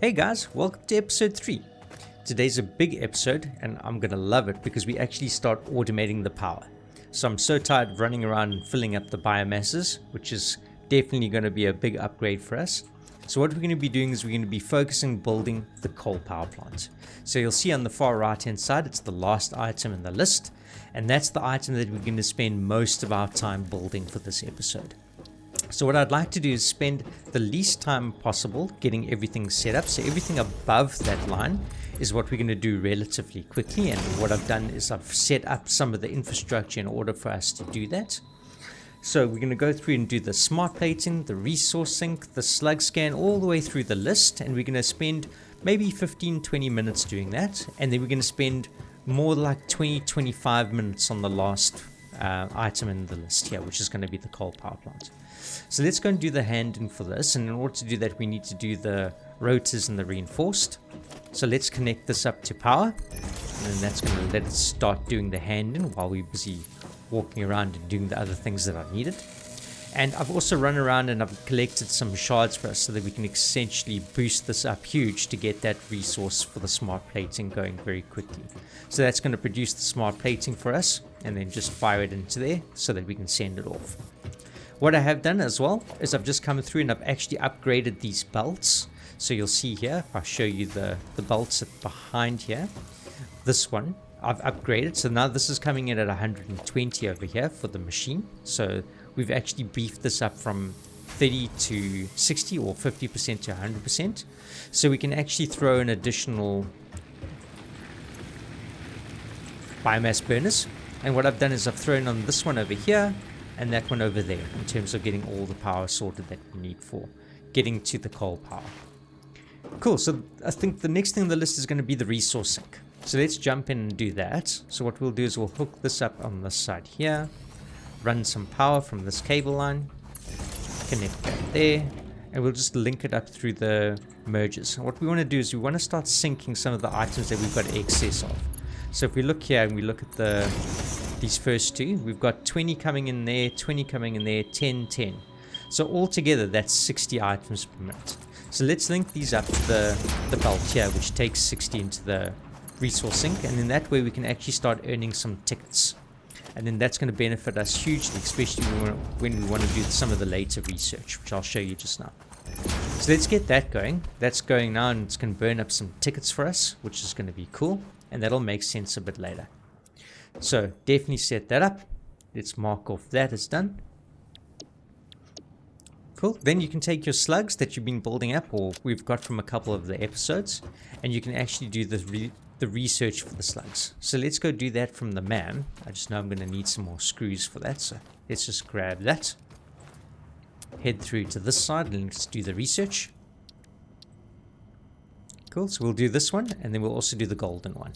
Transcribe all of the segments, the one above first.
Hey guys, welcome to episode 3. Today's a big episode and I'm gonna love it because we actually start automating the power. So I'm so tired of running around and filling up the biomasses, which is definitely going to be a big upgrade for us. So what we're going to be doing is we're going to be focusing building the coal power plant. So you'll see on the far right hand side, it's the last item in the list, and that's the item that we're going to spend most of our time building for this episode. So what I'd like to do is spend the least time possible getting everything set up. So everything above that line is what we're going to do relatively quickly. And what I've done is I've set up some of the infrastructure in order for us to do that. So we're going to go through and do the smart plating, the resource sync, the slug scan, all the way through the list. And we're going to spend maybe 15-20 minutes doing that. And then we're going to spend more like 20-25 minutes on the last item in the list here, which is going to be the coal power plant. So let's go and do the hand-in for this, and in order to do that we need to do the rotors and the reinforced. So let's connect this up to power, and then that's going to let it start doing the hand-in while we're busy walking around and doing the other things that are needed. And I've also run around and I've collected some shards for us so that we can essentially boost this up huge to get that resource for the smart plating going very quickly. So that's going to produce the smart plating for us, and then just fire it into there so that we can send it off. What I have done as well is I've just come through and I've actually upgraded these belts. So you'll see here, if I show you the belts behind here, this one I've upgraded. So now this is coming in at 120 over here for the machine. So we've actually beefed this up from 30 to 60 or 50% to 100%. So we can actually throw in additional biomass burners. And what I've done is I've thrown on this one over here and that one over there in terms of getting all the power sorted that we need for getting to the coal power. Cool, so I think the next thing on the list is going to be the resource sync. So let's jump in and do that. So what we'll do is we'll hook this up on this side here, run some power from this cable line, connect that there, and we'll just link it up through the mergers. And what we want to do is we want to start syncing some of the items that we've got excess of. So if we look here and we look at these first two, we've got 20 coming in there, 20 coming in there, 10, 10. So altogether that's 60 items per minute. So let's link these up to the belt here, which takes 60 into the resource sync, and then that way we can actually start earning some tickets. And then that's going to benefit us hugely, especially when we want to do some of the later research, which I'll show you just now. So let's get that going. That's going now, and it's going to burn up some tickets for us, which is going to be cool, and that'll make sense a bit later. So definitely set that up. Let's mark off that as done. Cool. Then you can take your slugs that you've been building up, or we've got from a couple of the episodes, and you can actually do the research for the slugs. So let's go do that from the MAM. I just know I'm going to need some more screws for that, so let's just grab that, head through to this side, and let's do the research. Cool. So we'll do this one, and then we'll also do the golden one.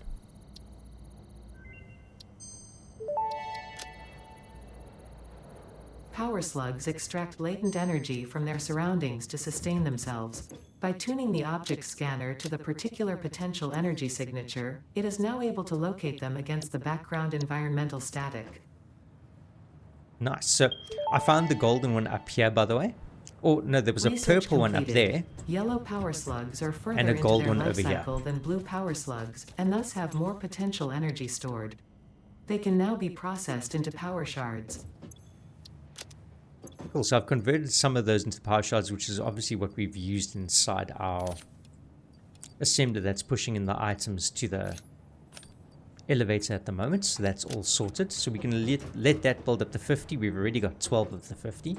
Power slugs extract latent energy from their surroundings to sustain themselves. By tuning the object scanner to the particular potential energy signature, it is now able to locate them against the background environmental static. Nice. So I found the golden one up here, by the way. Oh, no, there was a purple one up there. Yellow power slugs are further and a gold into their one life over cycle than blue power slugs, and thus have more potential energy stored. They can now be processed into power shards. Cool, so I've converted some of those into power shards, which is obviously what we've used inside our assembler that's pushing in the items to the elevator at the moment. So that's all sorted. So we can let that build up to 50. We've already got 12 of the 50.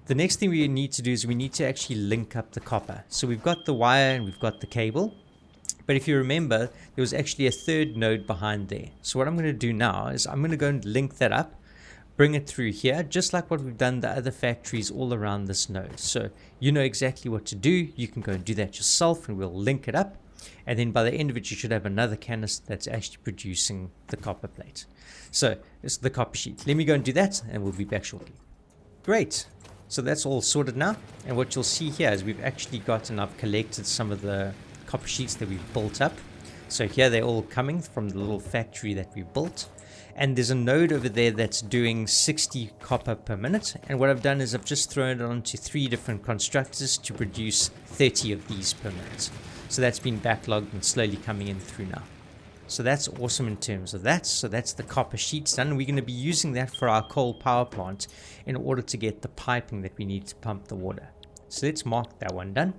The next thing we need to do is we need to actually link up the copper. So we've got the wire and we've got the cable. But if you remember, there was actually a third node behind there. So what I'm going to do now is I'm going to go and link that up, bring it through here, just like what we've done the other factories all around this node. So you know exactly what to do. You can go and do that yourself, and we'll link it up. And then by the end of it, you should have another canister that's actually producing the copper plate. So it's the copper sheet. Let me go and do that, and we'll be back shortly. Great. So that's all sorted now. And what you'll see here is we've actually got, and I've collected some of the copper sheets that we've built up. So here they're all coming from the little factory that we built. And there's a node over there that's doing 60 copper per minute. And what I've done is I've just thrown it onto 3 different constructors to produce 30 of these per minute. So that's been backlogged and slowly coming in through now. So that's awesome in terms of that. So that's the copper sheets done. We're going to be using that for our coal power plant in order to get the piping that we need to pump the water. So let's mark that one done.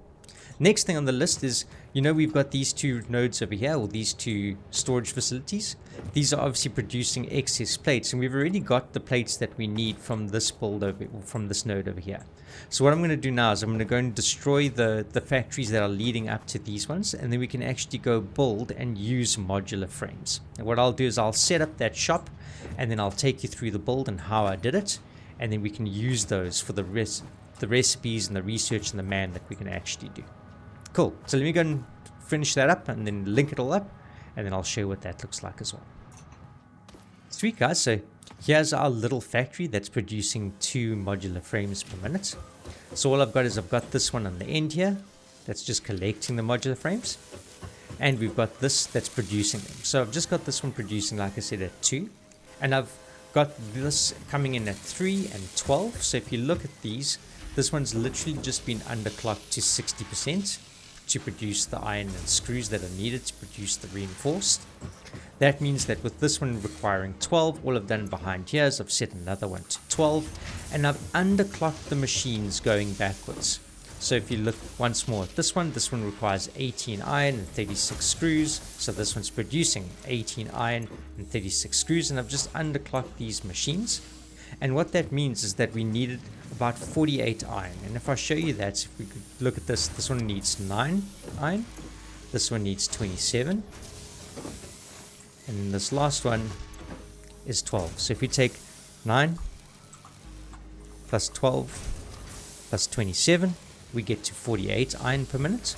Next thing on the list is, we've got these 2 nodes over here, or these 2 storage facilities. These are obviously producing excess plates, and we've already got the plates that we need from this build over, from this node over here. So what I'm going to do now is I'm going to go and destroy the factories that are leading up to these ones, and then we can actually go build and use modular frames. And what I'll do is I'll set up that shop, and then I'll take you through the build and how I did it, and then we can use those for the recipes and the research and the man that we can actually do. Cool. So let me go and finish that up and then link it all up, and then I'll show what that looks like as well. Sweet guys, so here's our little factory that's producing 2 modular frames per minute. So all I've got is I've got this one on the end here that's just collecting the modular frames, and we've got this that's producing them. So I've just got this one producing, like I said, at 2, and I've got this coming in at 3 and 12. So if you look at these, this one's literally just been underclocked to 60% to produce the iron and screws that are needed to produce the reinforced. That means that with this one requiring 12, all I've done behind here is I've set another one to 12, and I've underclocked the machines going backwards. So if you look once more at this one requires 18 iron and 36 screws. So this one's producing 18 iron and 36 screws, and I've just underclocked these machines. And what that means is that we needed about 48 iron. And if I show you that, if we could look at this, this one needs 9 iron, this one needs 27, and then this last one is 12. So if we take 9 plus 12 plus 27, we get to 48 iron per minute.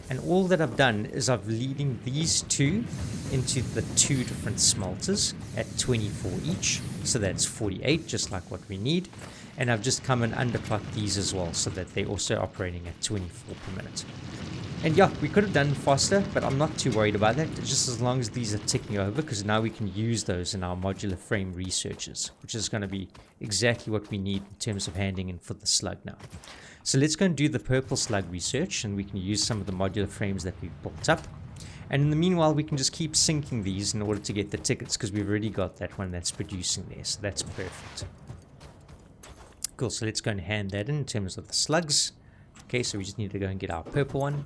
And all that I've done is I've leading these 2 into the 2 different smelters at 24 each. So that's 48, just like what we need. And I've just come and underclocked these as well, so that they're also operating at 24 per minute. And yeah, we could have done faster, but I'm not too worried about that, just as long as these are ticking over, because now we can use those in our modular frame researches, which is going to be exactly what we need in terms of handing in for the slug now. So let's go and do the purple slug research, and we can use some of the modular frames that we've built up. And in the meanwhile, we can just keep syncing these in order to get the tickets, because we've already got that one that's producing there, so that's perfect. Cool, so let's go and hand that in terms of the slugs. Okay, so we just need to go and get our purple one.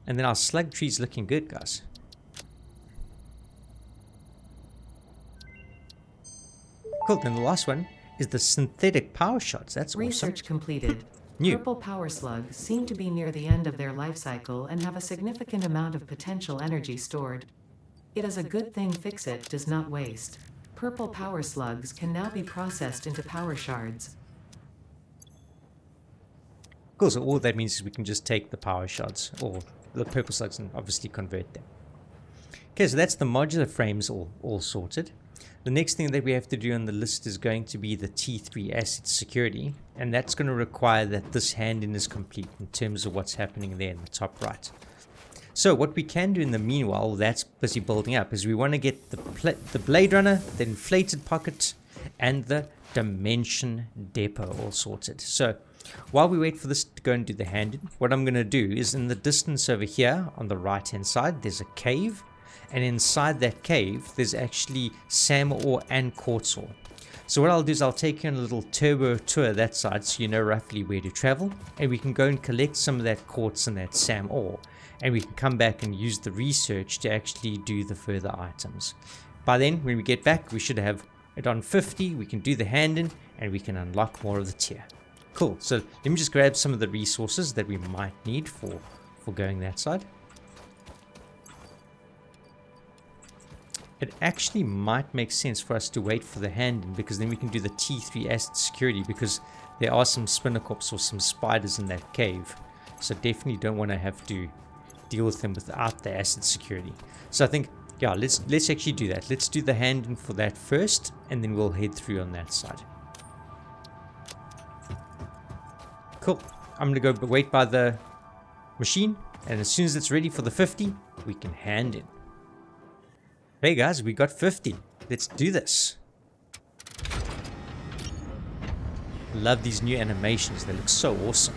And then our slug tree is looking good, guys. Cool, then the last one is the synthetic power shots. That's Research awesome. completed. New. Purple power slugs seem to be near the end of their life cycle and have a significant amount of potential energy stored. It is a good thing Fixit does not waste. Purple power slugs can now be processed into power shards. Cool, so all that means is we can just take the power shards, or the purple slugs, and obviously convert them. Okay, so that's the modular frames all sorted. The next thing that we have to do on the list is going to be the T3 asset security, and that's going to require that this hand-in is complete in terms of what's happening there in the top right. So what we can do in the meanwhile, that's busy building up, is we want to get the Blade Runner, the Inflated Pocket, and the Dimension Depot all sorted. So while we wait for this to go and do the hand-in, what I'm going to do is in the distance over here on the right-hand side, there's a cave. And inside that cave, there's actually SAM ore and quartz ore. So what I'll do is I'll take you on a little turbo tour that side so you know roughly where to travel. And we can go and collect some of that quartz and that SAM ore. And we can come back and use the research to actually do the further items. By then, when we get back, we should have it on 50. We can do the hand-in and we can unlock more of the tier. Cool. So let me just grab some of the resources that we might need for going that side. It actually might make sense for us to wait for the hand-in, because then we can do the T3 asset security, because there are some spinnercorps or some spiders in that cave. So definitely don't want to have to deal with them without the asset security. So I think, yeah, let's actually do that. Let's do the hand-in for that first, and then we'll head through on that side. Cool. I'm going to go wait by the machine, and as soon as it's ready for the 50, we can hand in. Hey guys, we got 50. Let's do this. Love these new animations. They look so awesome.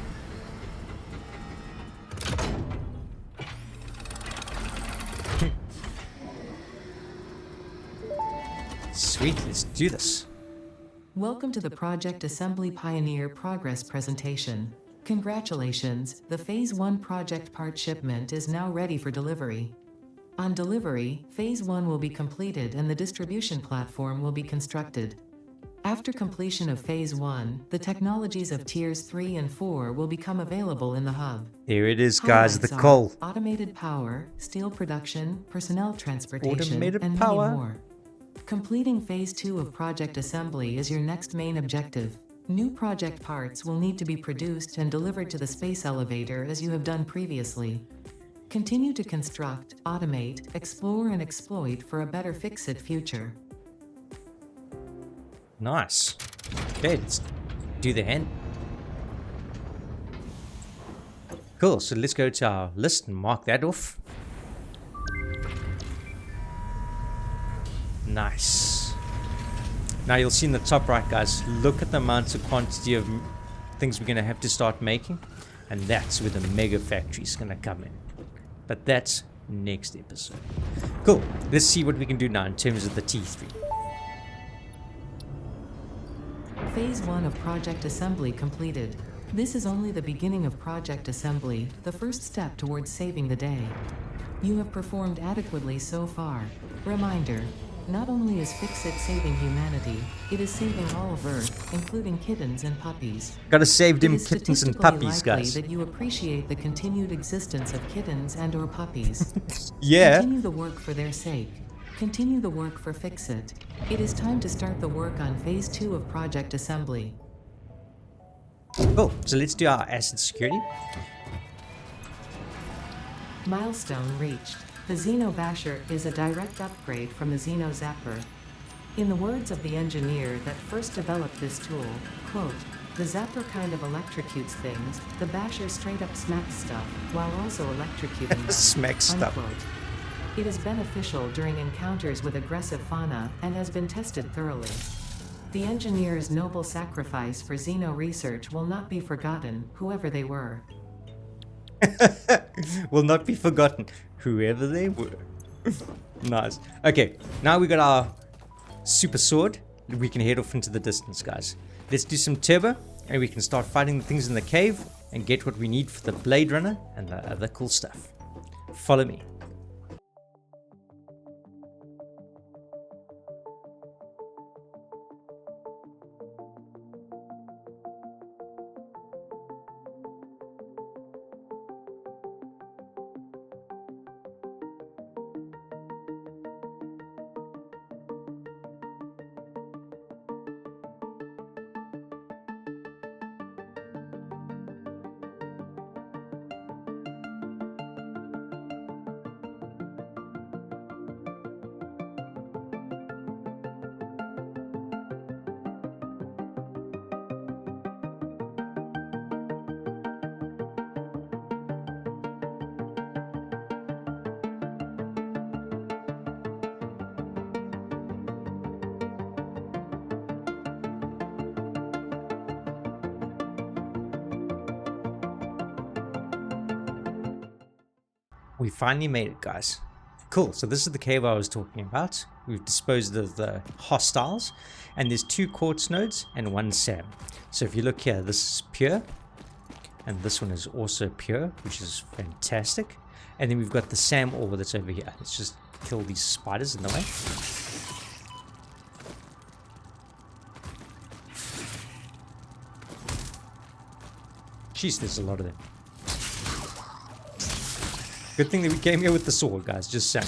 Sweet, let's do this. Welcome to the Project Assembly Pioneer Progress presentation. Congratulations, the Phase 1 project part shipment is now ready for delivery. On delivery, Phase 1 will be completed and the distribution platform will be constructed. After completion of Phase 1, the technologies of Tiers 3 and 4 will become available in the hub. Here it is, guys, the Highlights are coal. automated power, steel production, personnel transportation, Automated and power. many more. Completing Phase 2 of Project Assembly is your next main objective. New project parts will need to be produced and delivered to the space elevator as you have done previously. Continue to construct, automate, explore and exploit for a better fix-it future. Nice. Okay, let's do the hand. Cool, so let's go to our list and mark that off. Nice. Now you'll see in the top right, guys, look at the amount of quantity of things we're going to have to start making. And that's where the mega factory is going to come in. But that's next episode. Cool. Let's see what we can do now in terms of the T3. Phase 1 of Project Assembly completed. This is only the beginning of Project Assembly, the first step towards saving the day. You have performed adequately so far. Reminder, not only is Fix-It saving humanity, it is saving all of Earth, including kittens and puppies. Gotta save them It is kittens and statistically puppies, likely guys. that you appreciate the continued existence of kittens and or puppies. Yeah. Continue the work for their sake. Continue the work for Fix-It. It is time to start the work on Phase 2 of Project Assembly. Cool. So let's do our asset security. Milestone reached. The Xeno Basher is a direct upgrade from the Xeno Zapper. In the words of the engineer that first developed this tool, quote, "The Zapper kind of electrocutes things, the Basher straight up smacks stuff, while also electrocuting them." Smack stuff. Unquote. It is beneficial during encounters with aggressive fauna and has been tested thoroughly. The engineer's noble sacrifice for Xeno research will not be forgotten, whoever they were. Will not be forgotten, whoever they were. Nice. Okay, now we got our super sword. We can head off into the distance, guys. Let's do some turbo, and we can start fighting the things in the cave and get what we need for the Blade Runner and the other cool stuff. Follow me. We finally made it, guys. Cool, so this is the cave I was talking about. We've disposed of the hostiles, and there's 2 quartz nodes and 1 SAM. So if you look here, this is pure, and this one is also pure, which is fantastic. And then we've got the SAM ore that's over here. Let's just kill these spiders in the way. Jeez, there's a lot of them. Good thing that we came here with the sword, guys. Just saying.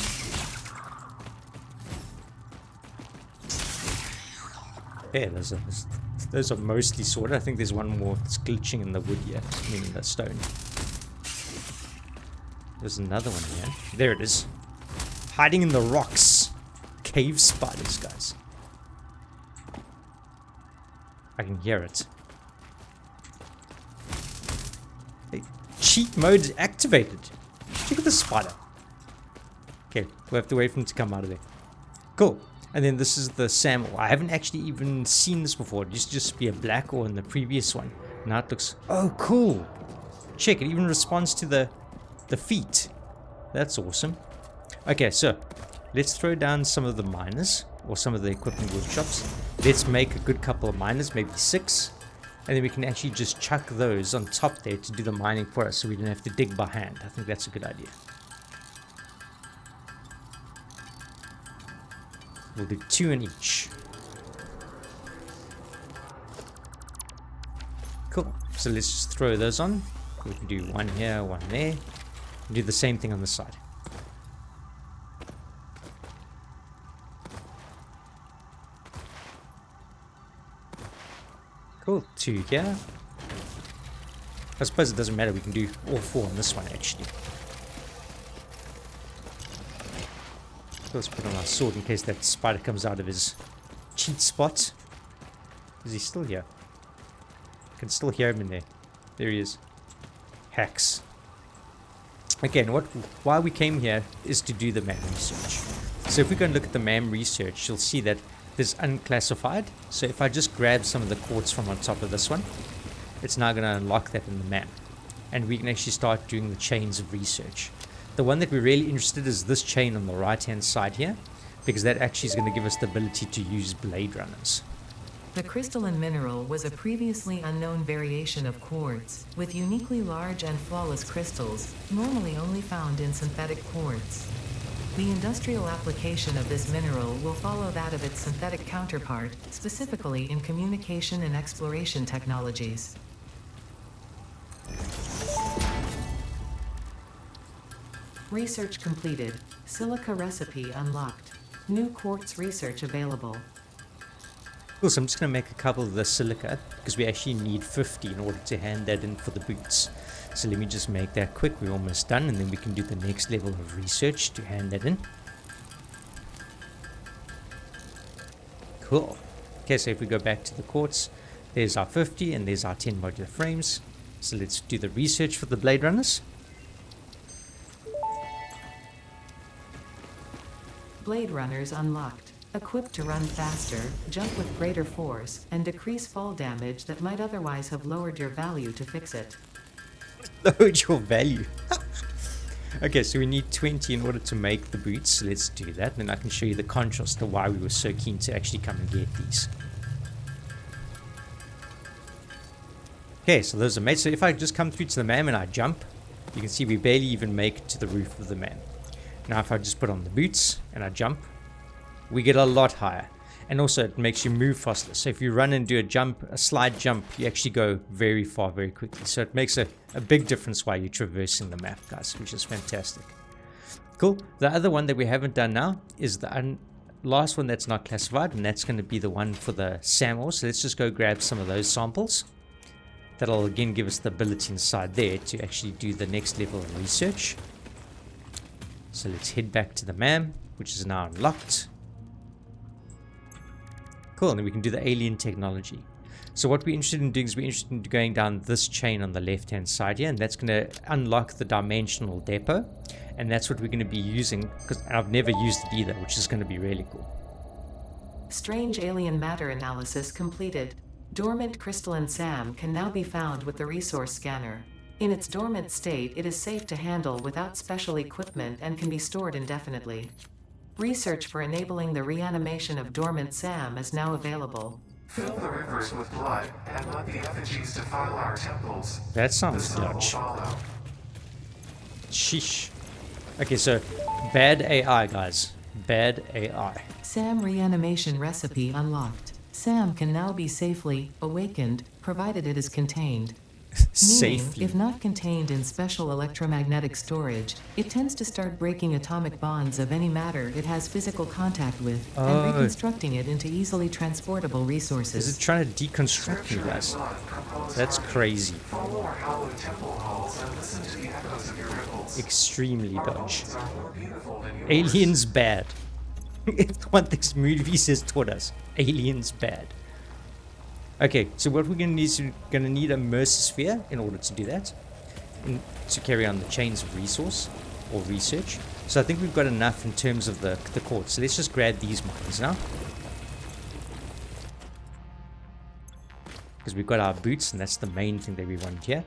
Yeah, those are mostly sword. I think there's one more that's glitching in the wood here. Meaning the stone. There's another one here. There it is. Hiding in the rocks. Cave spiders, guys. I can hear it. Hey, cheat mode activated. Look at the spider. Okay, we'll have to wait for him to come out of there. Cool. And then this is the SAM ore. I haven't actually even seen this before. It used to just be a black ore in the previous one. Now it looks... Oh, cool. Check, it even responds to the feet. That's awesome. Okay, so let's throw down some of the miners, or some of the equipment workshops. Let's make a good couple of miners, maybe 6. And then we can actually just chuck those on top there to do the mining for us, so we don't have to dig by hand. I think that's a good idea. We'll do 2 in each. Cool. So let's just throw those on. We can do 1 here, 1 there. And do the same thing on the side. Cool. 2 here. I suppose it doesn't matter. We can do all 4 on this one actually. So let's put on our sword in case that spider comes out of his cheat spot. Is he still here? I can still hear him in there. There he is. Hacks. Again, why we came here is to do the MAM research. So if we go and look at the MAM research, you'll see that there's unclassified. So if I just grab some of the quartz from on top of this one, it's now going to unlock that in the MAM. And we can actually start doing the chains of research. The one that we're really interested in is this chain on the right hand side here, because that actually is going to give us the ability to use blade runners. The crystalline mineral was a previously unknown variation of quartz, with uniquely large and flawless crystals, normally only found in synthetic quartz. The industrial application of this mineral will follow that of its synthetic counterpart, specifically in communication and exploration technologies. Research completed. Silica recipe unlocked. New quartz research available. Cool, so I'm just going to make a couple of the silica because we actually need 50 in order to hand that in for the boots. So let me just make that quick. We're almost done, and then we can do the next level of research to hand that in. Cool. Okay, so if we go back to the quartz, there's our 50 and there's our 10 modular frames. So let's do the research for the blade runners. Blade runners unlocked. Equipped to run faster, jump with greater force, and decrease fall damage that might otherwise have lowered your value to fix it. Lowered your value. Okay, so we need 20 in order to make the boots. So let's do that, and then I can show you the contrast to why we were so keen to actually come and get these. Okay, so those are made. So if I just come through to the MAM and I jump, you can see we barely even make it to the roof of the MAM. Now if I just put on the boots and I jump, we get a lot higher, and also it makes you move faster. So if you run and do a slide jump, you actually go very far very quickly. So it makes a big difference while you're traversing the map, guys, which is fantastic. Cool. The other one that we haven't done now is the last one that's not classified, and that's going to be the one for the SAM ore. So let's just go grab some of those samples. That'll again give us the ability inside there to actually do the next level of research. So let's head back to the MAM, which is now unlocked. Cool, and then we can do the alien technology. So what we're interested in doing is we're interested in going down this chain on the left hand side here, and that's going to unlock the dimensional depot, and that's what we're going to be using, because I've never used it either, which is going to be really cool. Strange alien matter analysis completed. Dormant crystalline SAM can now be found with the resource scanner. In its dormant state, it is safe to handle without special equipment and can be stored indefinitely. Research for enabling the reanimation of dormant SAM is now available. Fill the rivers with blood and let the effigies defile our temples. That sounds dodge. Sheesh. Okay, so bad AI, guys. Bad AI. SAM reanimation recipe unlocked. SAM can now be safely awakened, provided it is contained. Meaning, Safely. if not contained in special electromagnetic storage, it tends to start breaking atomic bonds of any matter it has physical contact with, and reconstructing it into easily transportable resources. Is it trying to deconstruct you guys? That's crazy. Follow our hallowed temple halls and listen to the echoes of your ripples. Extremely Our dodge. bones are more beautiful than yours. Aliens bad. It's one this movie has taught us. Aliens bad. Okay, so what we're going to need a Mercer Sphere in order to do that, to carry on the chains of resource or research. So I think we've got enough in terms of the quartz. So let's just grab these mines now. Because we've got our boots, and that's the main thing that we want here.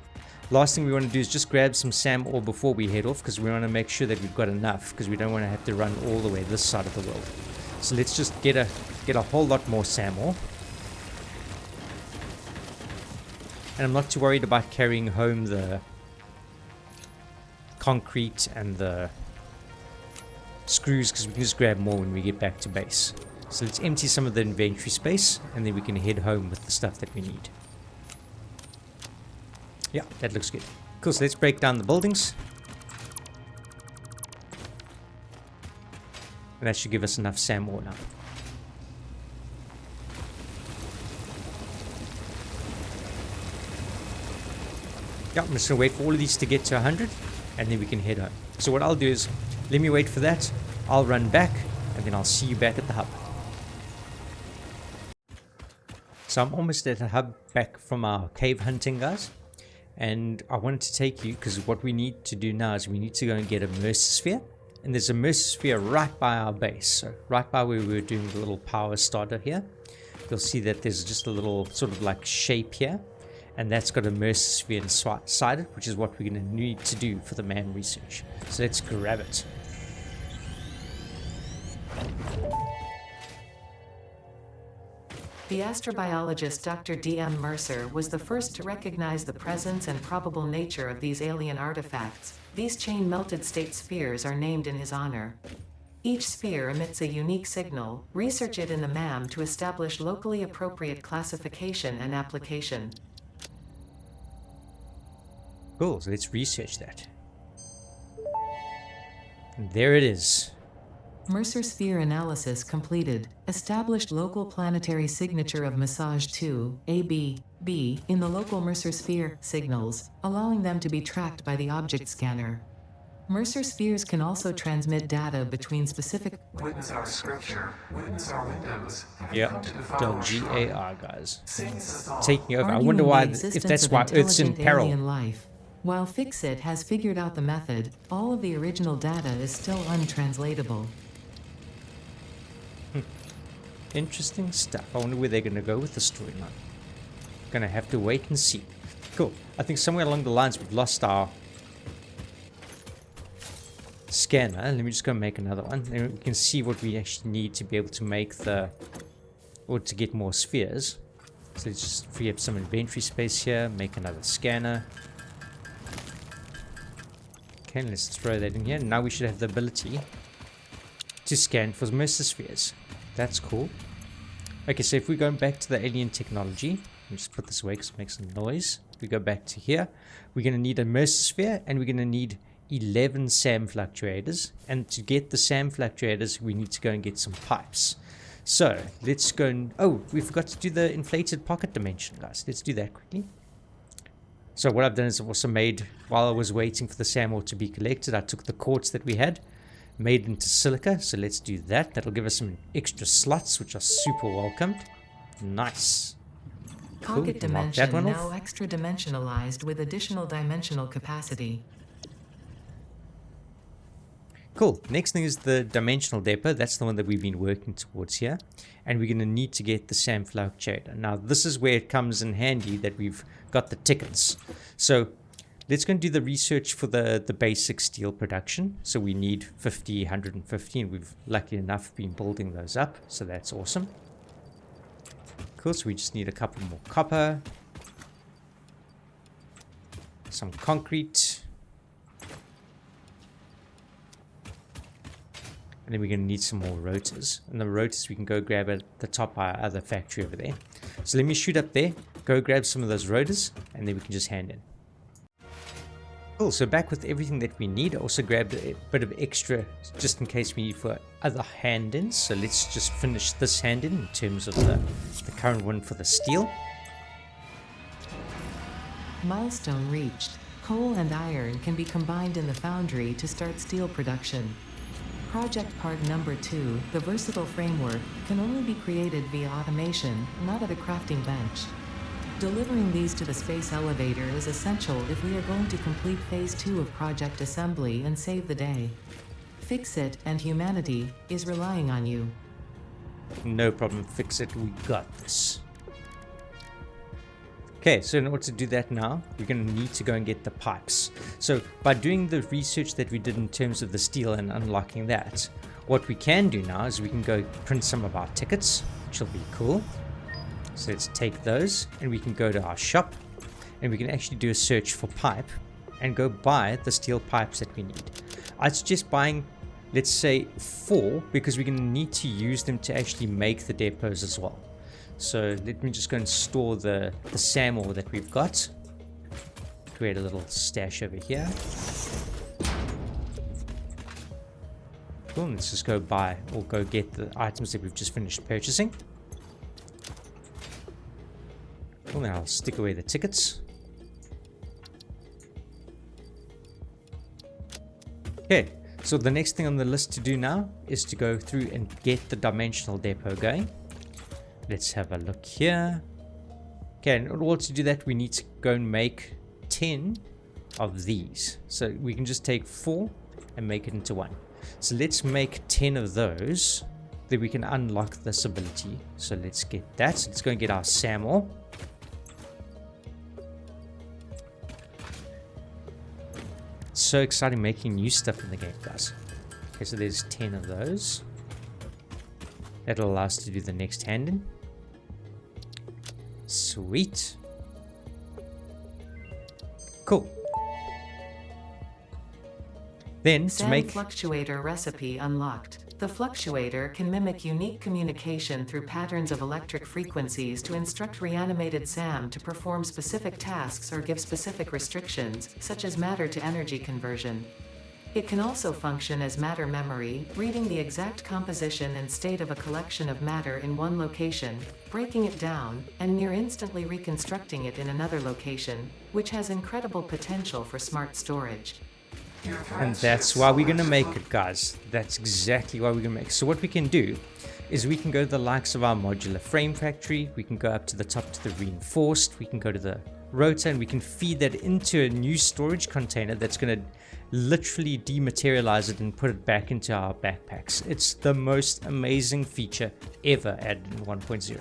Last thing we want to do is just grab some SAM ore before we head off, because we want to make sure that we've got enough, because we don't want to have to run all the way this side of the world. So let's just get a whole lot more SAM ore. And I'm not too worried about carrying home the concrete and the screws, because we can just grab more when we get back to base. So let's empty some of the inventory space, and then we can head home with the stuff that we need. Yeah, that looks good. Cool, so let's break down the buildings. And that should give us enough SAM ore now. Yeah, I'm just going to wait for all of these to get to 100, and then we can head home. So what I'll do is, let me wait for that, I'll run back, and then I'll see you back at the hub. So I'm almost at the hub back from our cave hunting, guys. And I wanted to take you, because what we need to do now is we need to go and get a Mercer Sphere. And there's a Mercer Sphere right by our base. So right by where we were doing the little power starter here. You'll see that there's just a little sort of like shape here. And that's got a Mercer Sphere inside it, which is what we're going to need to do for the man research. So let's grab it. The astrobiologist Dr. D.M. Mercer was the first to recognize the presence and probable nature of these alien artifacts. These chain-melted state spheres are named in his honor. Each sphere emits a unique signal. Research it in the MAM to establish locally appropriate classification and application. Cool, so let's research that. And there it is. Mercer Sphere analysis completed. Established local planetary signature of massage 2, AB, B, in the local Mercer Sphere signals, allowing them to be tracked by the object scanner. Mercer Spheres can also transmit data between specific... Witness our scripture. Witness our windows. Yeah, GAR, guys. Taking over. I Arguing wonder why, the if existence that's of why Earth's in intelligent peril. alien life. While Fixit has figured out the method, all of the original data is still untranslatable. Interesting stuff. I wonder where they're going to go with the storyline. Gonna have to wait and see. Cool. I think somewhere along the lines we've lost our scanner. Let me just go make another one. Then we can see what we actually need to be able to make or to get more spheres. So let's just free up some inventory space here. Make another scanner. Okay, let's throw that in here. Now we should have the ability to scan for Mercer Spheres. That's cool. Okay, so if we go back to the alien technology, let me just put this away because it makes some noise. We go back to here. We're going to need a Mercer Sphere, and we're going to need 11 SAM fluctuators. And to get the SAM fluctuators, we need to go and get some pipes. So let's go and... Oh, we forgot to do the inflated pocket dimension, guys. Let's do that quickly. So what I've done is I've also made, while I was waiting for the SAM ore to be collected, I took the quartz that we had, made into silica. So let's do that. That'll give us some extra slots, which are super welcomed. Nice. Cool. Pocket dimension now extra dimensionalized with additional dimensional capacity. Cool. Next thing is the dimensional depot. That's the one that we've been working towards here. And we're going to need to get the SAM fluctuator. Now, this is where it comes in handy that we've got the tickets. So let's go and do the research for the basic steel production. So we need 50, 150, and we've lucky enough been building those up. So that's awesome. Cool, so we just need a couple more copper. Some concrete. And then we're going to need some more rotors. And the rotors we can go grab at the top of our other factory over there. So let me shoot up there, go grab some of those rotors, and then we can just hand in. Cool, so back with everything that we need. I also grabbed a bit of extra just in case we need for other hand-ins. So let's just finish this hand-in in terms of the current one for the steel. Milestone reached. Coal and iron can be combined in the foundry to start steel production. Project part number 2, the versatile framework, can only be created via automation, not at a crafting bench. Delivering these to the space elevator is essential if we are going to complete phase 2 of project assembly and save the day. Fix It and humanity is relying on you. No problem, Fix It, we got this. Okay, so in order to do that now, we're going to need to go and get the pipes. So by doing the research that we did in terms of the steel and unlocking that, what we can do now is we can go print some of our tickets, which will be cool. So let's take those and we can go to our shop and we can actually do a search for pipe and go buy the steel pipes that we need. I'd suggest buying, let's say 4, because we're going to need to use them to actually make the depots as well. So let me just go and store the SAM ore that we've got. Create a little stash over here. Cool, let's just go buy or go get the items that we've just finished purchasing. Cool, now I'll stick away the tickets. Okay, so the next thing on the list to do now is to go through and get the dimensional depot going. Let's have a look here. Okay, in order to do that, we need to go and make 10 of these. So we can just take 4 and make it into 1. So let's make 10 of those, then we can unlock this ability. So let's get that. So let's go and get our SAM ore. It's so exciting making new stuff in the game, guys. Okay, so there's 10 of those. That'll allow us to do the next hand in. Sweet. Cool. Then to make fluctuator recipe unlocked. The fluctuator can mimic unique communication through patterns of electric frequencies to instruct reanimated SAM to perform specific tasks or give specific restrictions, such as matter to energy conversion. It can also function as matter memory, reading the exact composition and state of a collection of matter in one location, breaking it down, and near instantly reconstructing it in another location, which has incredible potential for smart storage. And that's why we're going to make it, guys. That's exactly why we're going to make it. So what we can do is we can go to the likes of our modular frame factory. We can go up to the top to the reinforced. We can go to the rotor and we can feed that into a new storage container that's going to literally dematerialize it and put it back into our backpacks. It's the most amazing feature ever added in 1.0.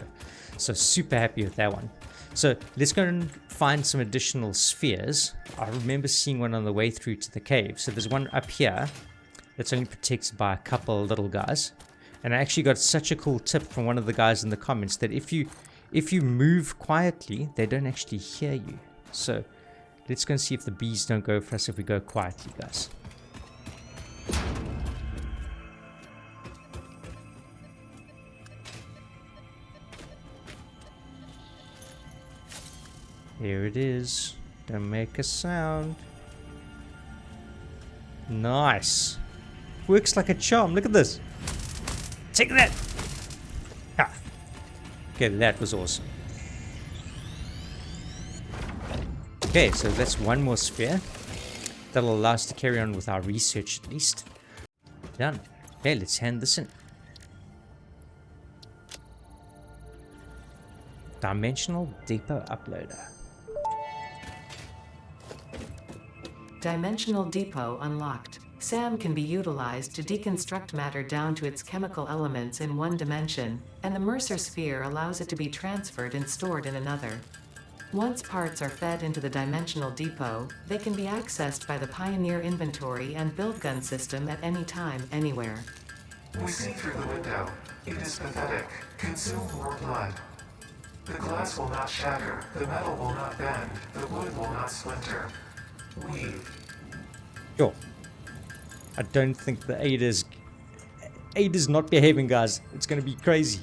So super happy with that one. So let's go and find some additional spheres. I remember seeing one on the way through to the cave. So there's one up here that's only protected by a couple of little guys. And I actually got such a cool tip from one of the guys in the comments that if you move quietly, they don't actually hear you. So let's go and see if the bees don't go for us if we go quietly, guys. Here it is. Don't make a sound. Nice. Works like a charm. Look at this. Take that. Ha. Okay, that was awesome. Okay, so that's one more sphere. That'll allow us to carry on with our research at least. Done. Okay, let's hand this in. Dimensional Depot Uploader. Dimensional Depot unlocked. SAM can be utilized to deconstruct matter down to its chemical elements in one dimension, and the Mercer Sphere allows it to be transferred and stored in another. Once parts are fed into the Dimensional Depot, they can be accessed by the Pioneer Inventory and Build Gun system at any time, anywhere. We see through the window. It is pathetic. Consume more blood. The glass will not shatter, the metal will not bend, the wood will not splinter. Leave. Sure. I don't think the Ada's not behaving, guys. It's going to be crazy.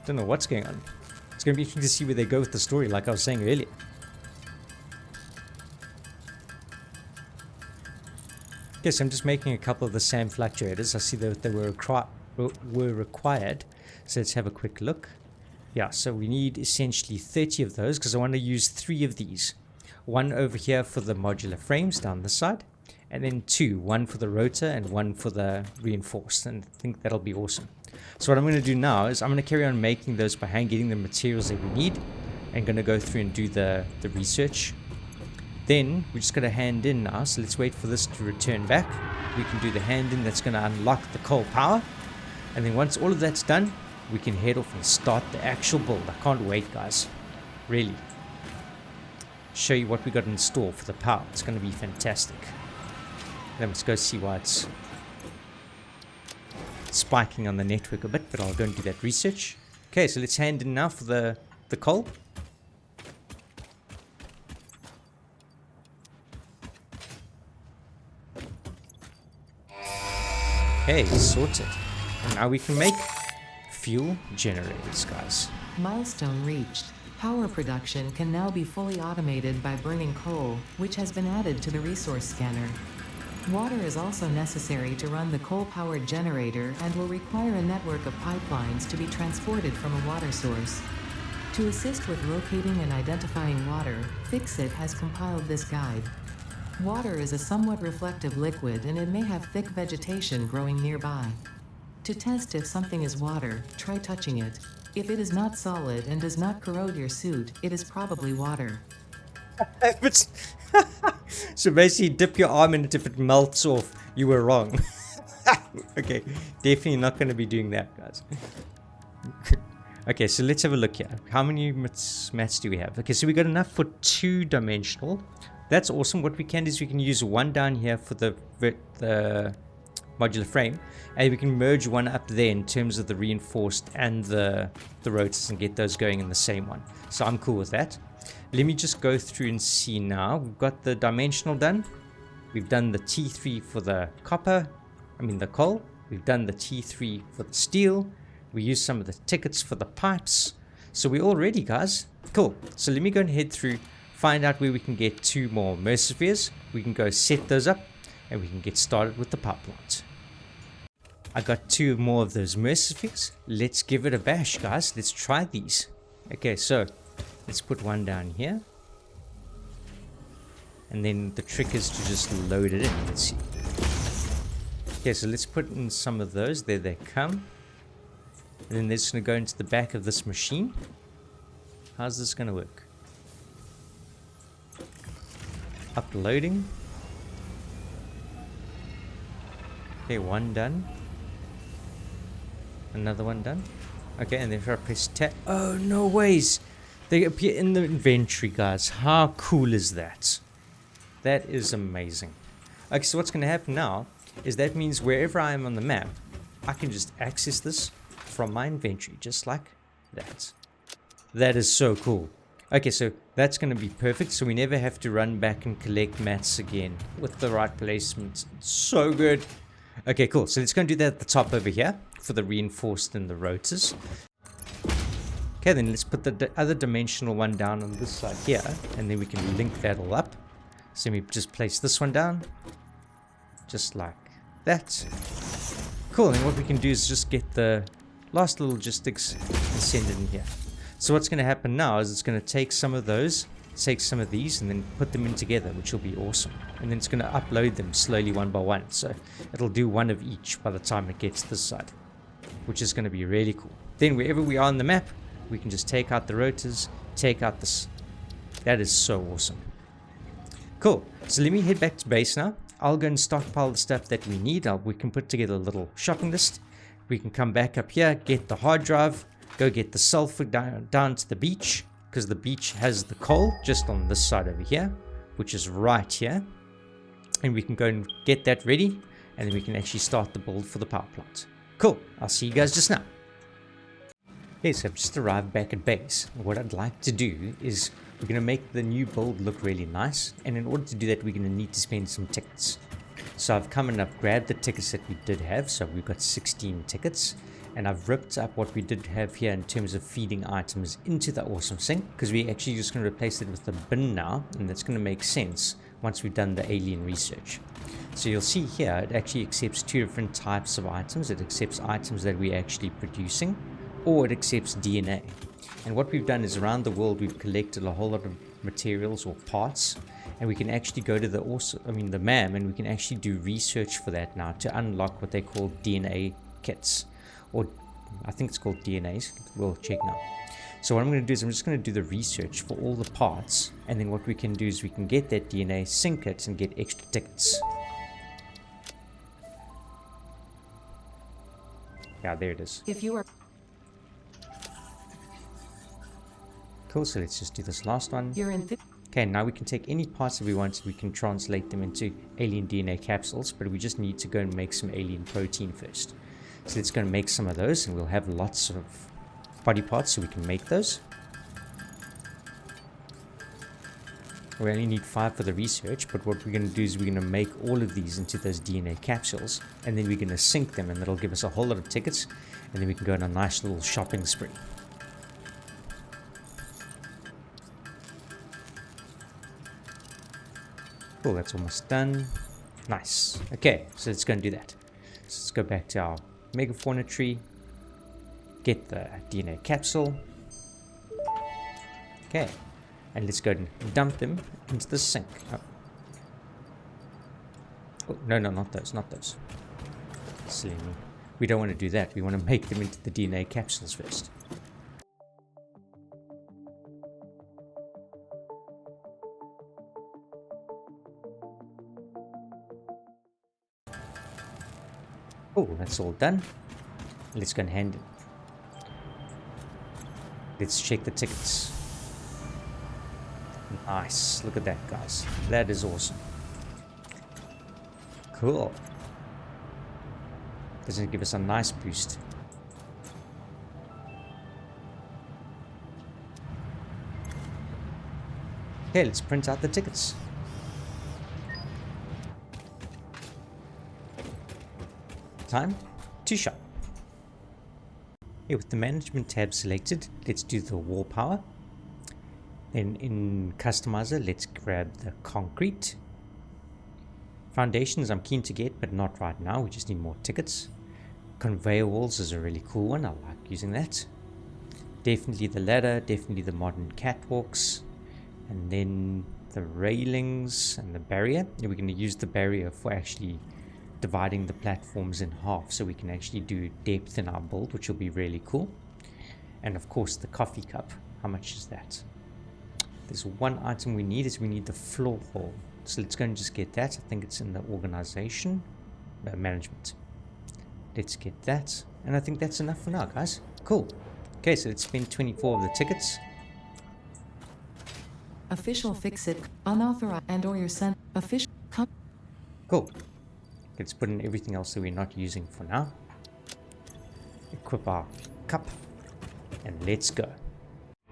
Don't know what's going on. It's going to be interesting to see where they go with the story, like I was saying earlier. Okay, so I'm just making a couple of the SAM fluctuators. I see that they were required. So let's have a quick look. Yeah, so we need essentially 30 of those because I want to use 3 of these. One over here for the modular frames down this side, and then 2, one for the rotor and one for the reinforced, and I think that'll be awesome. So what I'm going to do now is I'm going to carry on making those by hand, getting the materials that we need, and going to go through and do the research. Then we're just going to hand in now, so let's wait for this to return back. We can do the hand in, that's going to unlock the coal power. And then once all of that's done, we can head off and start the actual build. I can't wait, guys. Really. Show you what we got in store for the power. It's going to be fantastic. Then let's go see why it's spiking on the network a bit, but I'll go and do that research. Okay, so let's hand in now for the coal. Okay, sorted. And now we can make fuel generators, guys. Milestone reached. Power production can now be fully automated by burning coal, which has been added to the resource scanner. Water is also necessary to run the coal-powered generator and will require a network of pipelines to be transported from a water source. To assist with locating and identifying water, Fixit has compiled this guide. Water is a somewhat reflective liquid and it may have thick vegetation growing nearby. To test if something is water, try touching it. If it is not solid and does not corrode your suit, it is probably water. So basically dip your arm in it, if it melts off, you were wrong. Okay, definitely not going to be doing that, guys. Okay, so let's have a look here. How many mats do we have? Okay, so we got enough for 2-dimensional. That's awesome. What we can do is we can use one down here for the modular frame, and we can merge one up there in terms of the reinforced and the rotors and get those going in the same one. So I'm cool with that. Let me just go through and see now. We've got the dimensional done. We've done the T3 for the the coal. We've done the T3 for the steel. We used some of the tickets for the pipes. So we're all ready, guys. Cool. So let me go and head through, find out where we can get 2 more Mercer Spheres. We can go set those up and we can get started with the pipelines. I got 2 more of those Mercer Spheres. Let's give it a bash, guys. Let's try these. Okay, so let's put one down here. And then the trick is to just load it in. Let's see. Okay, so let's put in some of those. There they come. And then they're just going to go into the back of this machine. How's this going to work? Uploading. Okay, one done. Another one done. Okay, and then if I press tab. Oh, no ways. They appear in the inventory, guys. How cool is that? That is amazing. Okay, so what's going to happen now is that means wherever I am on the map, I can just access this from my inventory, just like that. That is so cool. Okay, so that's going to be perfect, so we never have to run back and collect mats again with the right placement. So good. Okay, cool. So let's go and do that at the top over here for the reinforced and the rotors. Okay, then let's put the other dimensional one down on this side here, and then we can link that all up. So we just place this one down, just like that. Cool, and what we can do is just get the last little logistics and send it in here. So what's going to happen now is it's going to take some of those, take some of these, and then put them in together, which will be awesome. And then it's going to upload them slowly one by one. So it'll do one of each by the time it gets this side, which is going to be really cool. Then wherever we are on the map, we can just take out the rotors, take out this. That is so awesome. Cool. So let me head back to base now. I'll go and stockpile the stuff that we need. We can put together a little shopping list. We can come back up here, get the hard drive, go get the sulfur down to the beach, because the beach has the coal just on this side over here, which is right here. And we can go and get that ready, and then we can actually start the build for the power plant. Cool. I'll see you guys just now. Okay, so I've just arrived back at base. What I'd like to do is we're going to make the new build look really nice, and in order to do that we're going to need to spend some tickets. So I've come and I've grabbed the tickets that we did have. So we've got 16 tickets, and I've ripped up what we did have here in terms of feeding items into the awesome sink, because we're actually just going to replace it with the bin now, and that's going to make sense once we've done the alien research. So you'll see here it actually accepts 2 different types of items. It accepts items that we're actually producing, or it accepts DNA. And what we've done is around the world we've collected a whole lot of materials or parts, and we can actually go to the MAM, and we can actually do research for that now to unlock what they call DNA kits, or I think it's called DNAs. We'll check now. So what I'm going to do is I'm just going to do the research for all the parts, and then what we can do is we can get that DNA, sync it, and get extra tickets. Yeah, there it is. If you are Cool, so let's just do this last one. Okay, now we can take any parts that we want, we can translate them into alien DNA capsules, but we just need to go and make some alien protein first. So let's go and make some of those, and we'll have lots of body parts so we can make those. We only need 5 for the research, but what we're going to do is we're going to make all of these into those DNA capsules, and then we're going to sync them, and that'll give us a whole lot of tickets, and then we can go on a nice little shopping spree. Cool, that's almost done. Nice. Okay, so let's go and do that. So let's go back to our megafauna tree, get the DNA capsule. Okay, and let's go and dump them into the sink. Oh, no, not those, not those. Silly me. We don't want to do that. We want to make them into the DNA capsules first. Oh, that's all done. Let's go and hand it. Let's check the tickets. Nice. Look at that, guys. That is awesome. Cool. Doesn't it give us a nice boost? Okay, let's print out the tickets. Time to shop. Here with the management tab selected, let's do the wall power. Then in customizer, let's grab the concrete. Foundations I'm keen to get, but not right now. We just need more tickets. Conveyor walls is a really cool one. I like using that. Definitely the ladder, definitely the modern catwalks. And then the railings and the barrier. And we're going to use the barrier for actually dividing the platforms in half, so we can actually do depth in our build, which will be really cool. And of course the coffee cup. How much is that? There's one item we need, is we need the floor hole. So let's go and just get that. I think it's in the organization management. Let's get that, and I think that's enough for now, guys. Cool. Okay, so let's spend 24 of the tickets. official fix-it, unauthorized, and or your send official. Cool. Let's put in everything else that we're not using for now. Equip our cup, and let's go.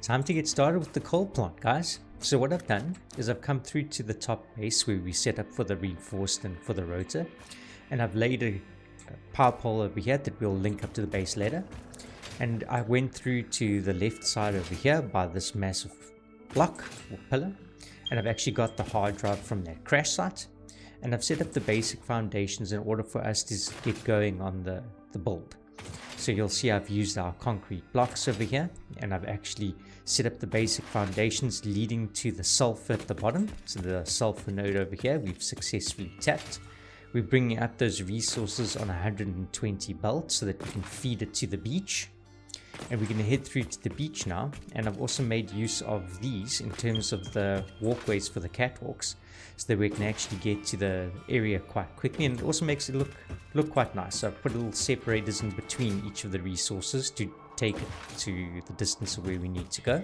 Time to get started with the coal plant, guys. So what I've done is I've come through to the top base where we set up for the reinforced and for the rotor, and I've laid a power pole over here that will link up to the base later. And I went through to the left side over here by this massive block or pillar, and I've actually got the hard drive from that crash site, and I've set up the basic foundations in order for us to get going on the build. So you'll see I've used our concrete blocks over here, and I've actually set up the basic foundations leading to the sulfur at the bottom. So the sulfur node over here we've successfully tapped. We're bringing up those resources on 120 belts so that we can feed it to the beach. And we're going to head through to the beach now, and I've also made use of these in terms of the walkways for the catwalks, so that we can actually get to the area quite quickly, and it also makes it look quite nice. So I've put little separators in between each of the resources to take it to the distance of where we need to go,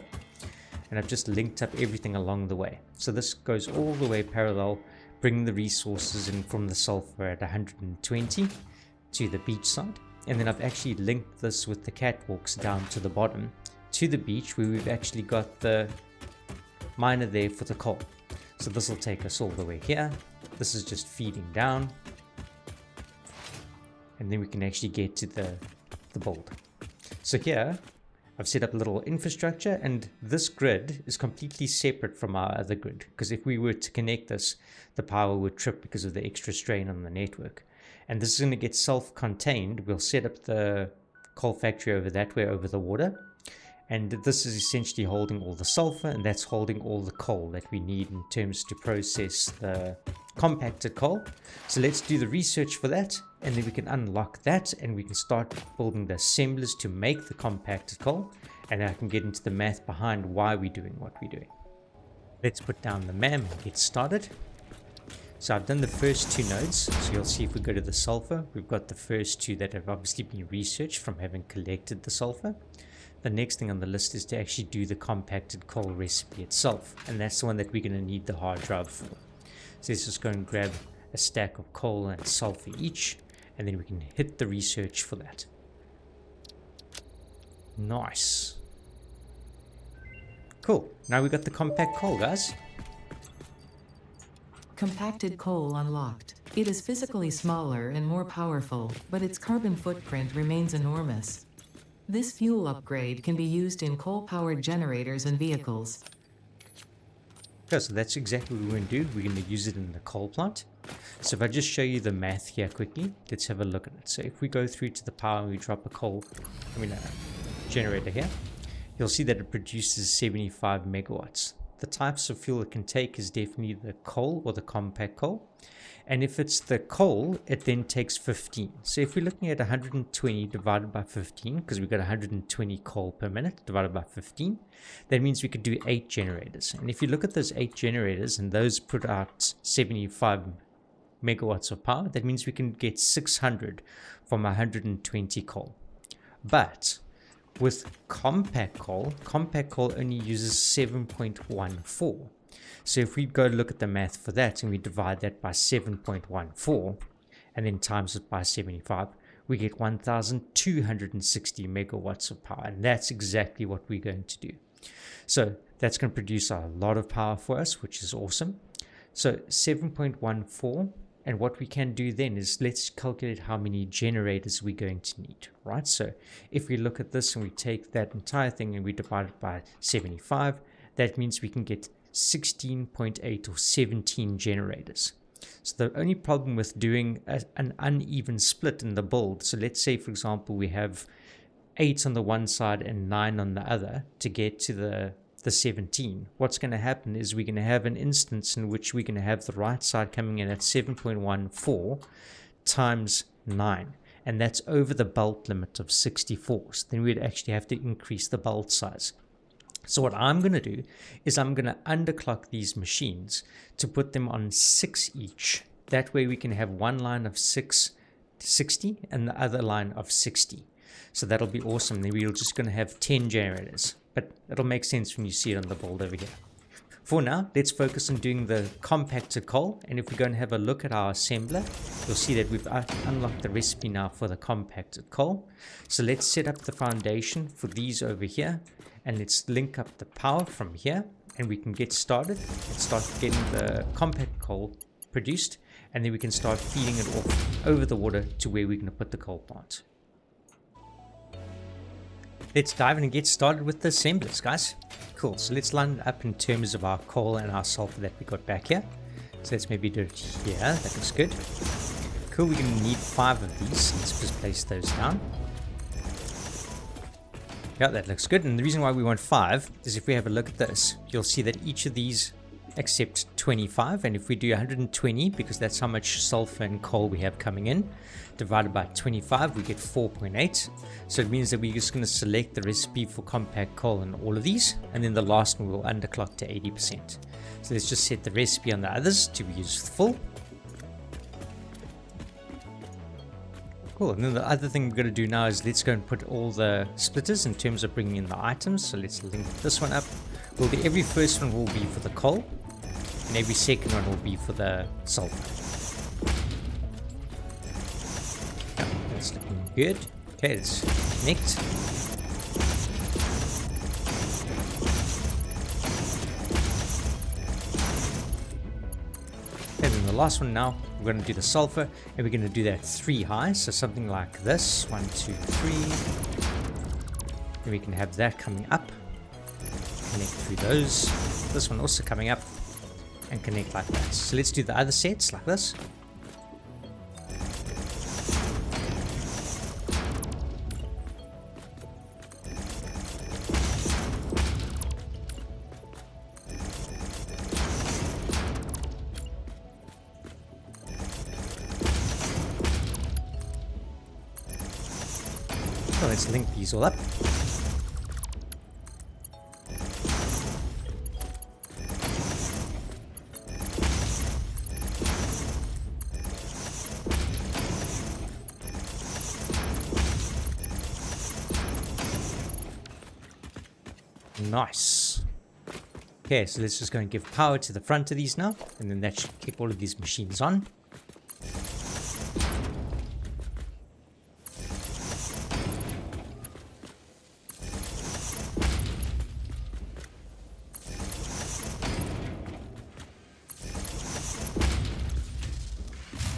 and I've just linked up everything along the way. So this goes all the way parallel, bringing the resources in from the sulfur at 120 to the beach side. And then I've actually linked this with the catwalks down to the bottom to the beach, where we've actually got the miner there for the coal. So this will take us all the way here. This is just feeding down, and then we can actually get to the build. So here I've set up a little infrastructure, and this grid is completely separate from our other grid, because if we were to connect this, the power would trip because of the extra strain on the network. And this is going to get self-contained. We'll set up the coal factory over that way, over the water. And this is essentially holding all the sulfur, and that's holding all the coal that we need in terms to process the compacted coal. So let's do the research for that, and then we can unlock that, and we can start building the assemblers to make the compacted coal. and I can get into the math behind why we're doing what we're doing. Let's put down the MAM and get started. So I've done the first 2 nodes, so you'll see if we go to the sulfur, we've got the first 2 that have obviously been researched from having collected the sulfur. The next thing on the list is to actually do the compacted coal recipe itself, and that's the one that we're going to need the hard drive for. So let's just go and grab a stack of coal and sulfur each, and then we can hit the research for that. Nice. Cool, now we got the compact coal, guys. Compacted coal unlocked. It is physically smaller and more powerful, but its carbon footprint remains enormous. This fuel upgrade can be used in coal-powered generators and vehicles. Okay, so that's exactly what we're going to do. We're going to use it in the coal plant. So if I just show you the math here quickly, let's have a look at it. So if we go through to the power and we drop a generator here, you'll see that it produces 75 megawatts. The types of fuel it can take is definitely the coal or the compact coal. And if it's the coal, it then takes 15. So if we're looking at 120 divided by 15, because we've got 120 coal per minute divided by 15, that means we could do 8 generators. And if you look at those 8 generators and those put out 75 megawatts of power, that means we can get 600 from 120 coal. But with compact coal only uses 7.14. So if we go look at the math for that and we divide that by 7.14 and then times it by 75, we get 1,260 megawatts of power. And that's exactly what we're going to do. So that's going to produce a lot of power for us, which is awesome. So 7.14. And what we can do then is let's calculate how many generators we're going to need, right? So if we look at this and we take that entire thing and we divide it by 75, that means we can get 16.8 or 17 generators. So the only problem with doing an uneven split in the build, so let's say, for example, we have 8 on the one side and 9 on the other to get to the 17. What's going to happen is we're going to have an instance in which we're going to have the right side coming in at 7.14 times 9, and that's over the bolt limit of 64. So then we'd actually have to increase the bolt size. So what I'm going to do is I'm going to underclock these machines to put them on 6 each. That way we can have one line of 60 and the other line of 60. So that'll be awesome. Then we're just going to have 10 generators. But it'll make sense when you see it on the board over here. For now, let's focus on doing the compacted coal. And if we go and have a look at our assembler, you'll see that we've unlocked the recipe now for the compacted coal. So let's set up the foundation for these over here. And let's link up the power from here. And we can get started and start getting the compact coal produced. And then we can start feeding it off over the water to where we're going to put the coal plant. Let's dive in and get started with the assemblers, guys. Cool, so let's line it up in terms of our coal and our sulfur that we got back here. So let's maybe do it here, that looks good. Cool, we're going to need 5 of these. Let's just place those down. Yeah, that looks good. And the reason why we want 5 is if we have a look at this, you'll see that each of these accept 25. And if we do 120, because that's how much sulfur and coal we have coming in, divided by 25, we get 4.8. So it means that we're just going to select the recipe for compact coal in all of these, and then the last one will underclock to 80%. So let's just set the recipe on the others to be used full. Cool, and then the other thing we're going to do now is let's go and put all the splitters in terms of bringing in the items. So let's link this one up. Every first one will be for the coal, and every second one will be for the sulfur. That's looking good. Okay, let's connect. And then the last one now, we're going to do the sulfur, and we're going to do that 3 high, so something like this, 1, 2, 3. Then we can have that coming up, connect through those. This one also coming up, and connect like that. So let's do the other sets like this. So let's link these all up. Nice. Okay, so let's just go and give power to the front of these now, and then that should kick all of these machines on.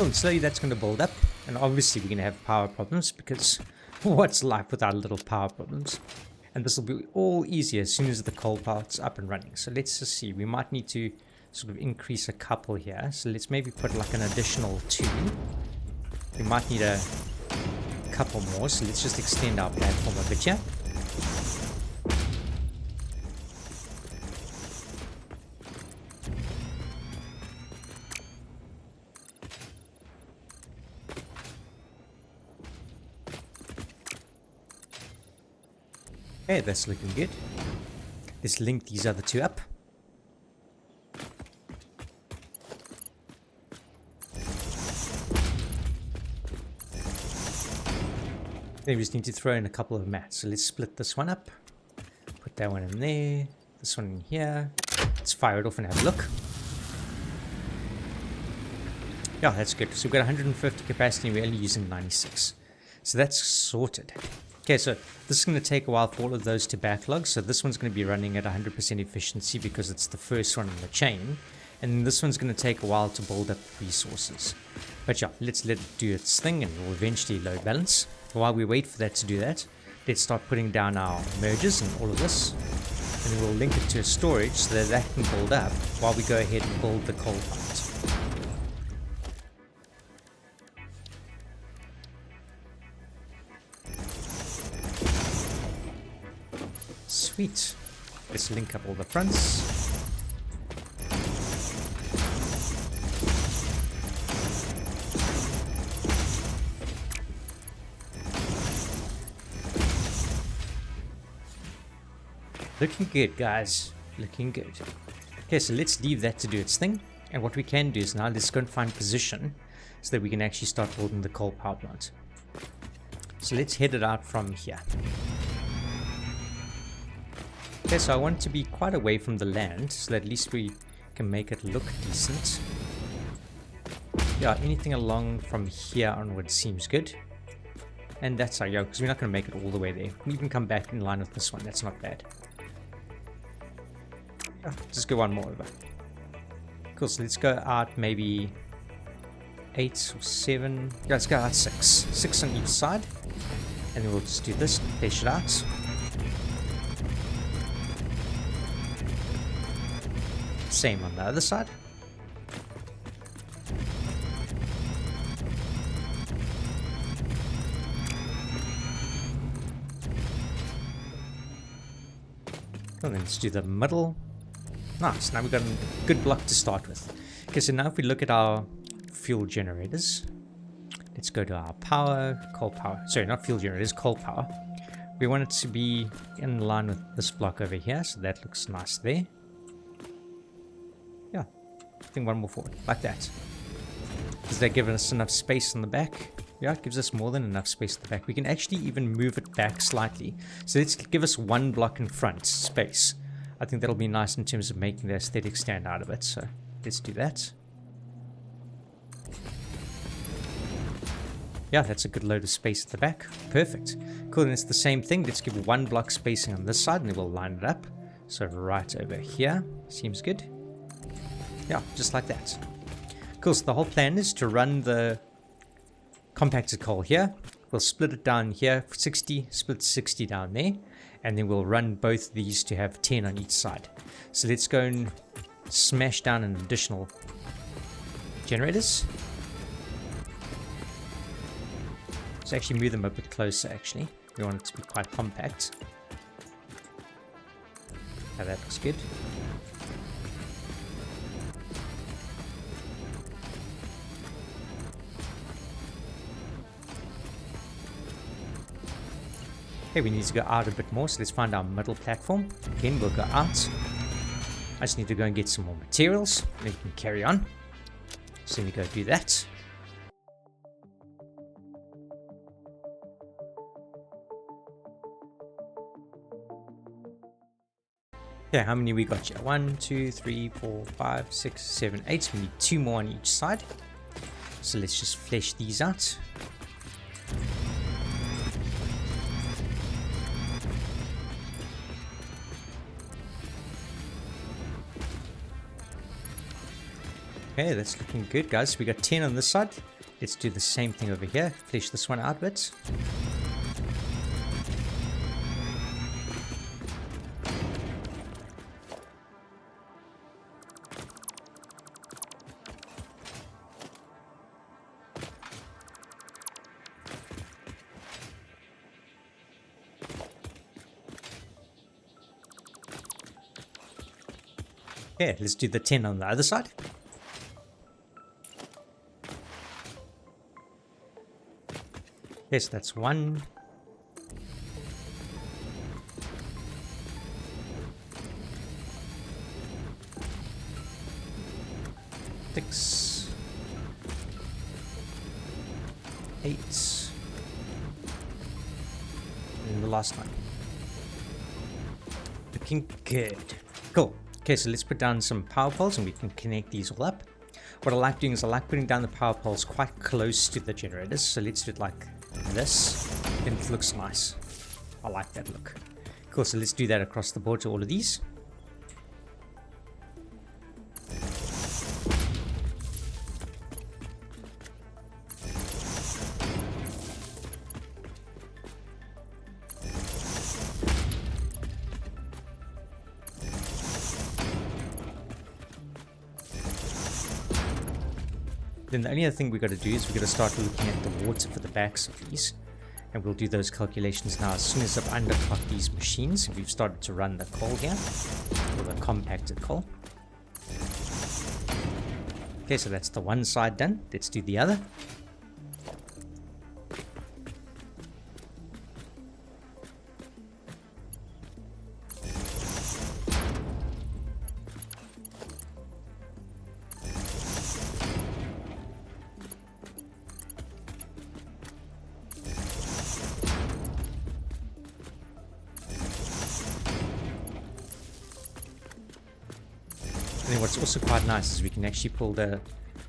Oh, and slowly that's going to build up, and obviously we're going to have power problems, because what's life without little power problems? And this will be all easier as soon as the coal part's up and running. So let's just see, we might need to sort of increase a couple here. So let's maybe put like an additional 2. We might need a couple more, so let's just extend our platform a bit here. Okay, that's looking good. Let's link these other 2 up. Then we just need to throw in a couple of mats. So let's split this one up. Put that one in there. This one in here. Let's fire it off and have a look. Yeah, that's good. So we've got 150 capacity and we're only using 96. So that's sorted. Okay, so this is going to take a while for all of those to backlog. So this one's going to be running at 100% efficiency because it's the first one in the chain. And then this one's going to take a while to build up resources. But yeah, let's let it do its thing and we'll eventually load balance. While we wait for that to do that, let's start putting down our mergers and all of this. And then we'll link it to a storage so that that can build up while we go ahead and build the coal part. Sweet. Let's link up all the fronts. Looking good, guys. Looking good. Okay, so let's leave that to do its thing. And what we can do is now let's go and find position so that we can actually start building the coal power plant. So let's head it out from here. Okay, so I want it to be quite away from the land so that at least we can make it look decent. Yeah, anything along from here onwards seems good. And that's our yoke, because we're not going to make it all the way there. We can even come back in line with this one, that's not bad. Oh, just go one more over. Cool, so let's go out maybe 8 or 7. Yeah, let's go out 6. 6 on each side. And then we'll just do this, flesh it out. Same on the other side. And then let's do the middle. Nice, now we've got a good block to start with. Okay, so now if we look at our fuel generators, let's go to our power, coal power. Sorry, not fuel generators, coal power. We want it to be in line with this block over here, so that looks nice there. Yeah, I think one more forward, like that. Does that give us enough space in the back? Yeah, it gives us more than enough space in the back. We can actually even move it back slightly. So let's give us one block in front space. I think that'll be nice in terms of making the aesthetic stand out of it. So let's do that. Yeah, that's a good load of space at the back. Perfect. Cool, and it's the same thing. Let's give one block spacing on this side and then we'll line it up. So right over here. Seems good. Yeah, just like that. Cool, so the whole plan is to run the compacted coal here. We'll split it down here, 60, split 60 down there. And then we'll run both of these to have 10 on each side. So let's go and smash down an additional generators. Let's actually move them a bit closer actually. We want it to be quite compact. Now that looks good. Okay, we need to go out a bit more, so let's find our middle platform. Again, we'll go out. I just need to go and get some more materials, and then we can carry on. So let me go do that. Okay, how many we got here? 1, 2, 3, 4, 5, 6, 7, 8. We need 2 more on each side. So let's just flesh these out. Okay, that's looking good, guys. We got 10 on this side. Let's do the same thing over here. Flesh this one out a bit. Okay, let's do the 10 on the other side. Yes, that's 1. 6, 8, and the last one. Looking good. Cool. Okay, so let's put down some power poles and we can connect these all up. What I like doing is I like putting down the power poles quite close to the generators. So let's do it like this, and it looks nice. I like that look. Cool, so let's do that across the board to all of these. Then the only other thing we got to do is we got to start looking at the water for the backs of these, and we'll do those calculations now as soon as I've underclocked these machines and we've started to run the coal here, or the compacted coal. Okay, so that's the one side done. Let's do the other. And then what's also quite nice is we can actually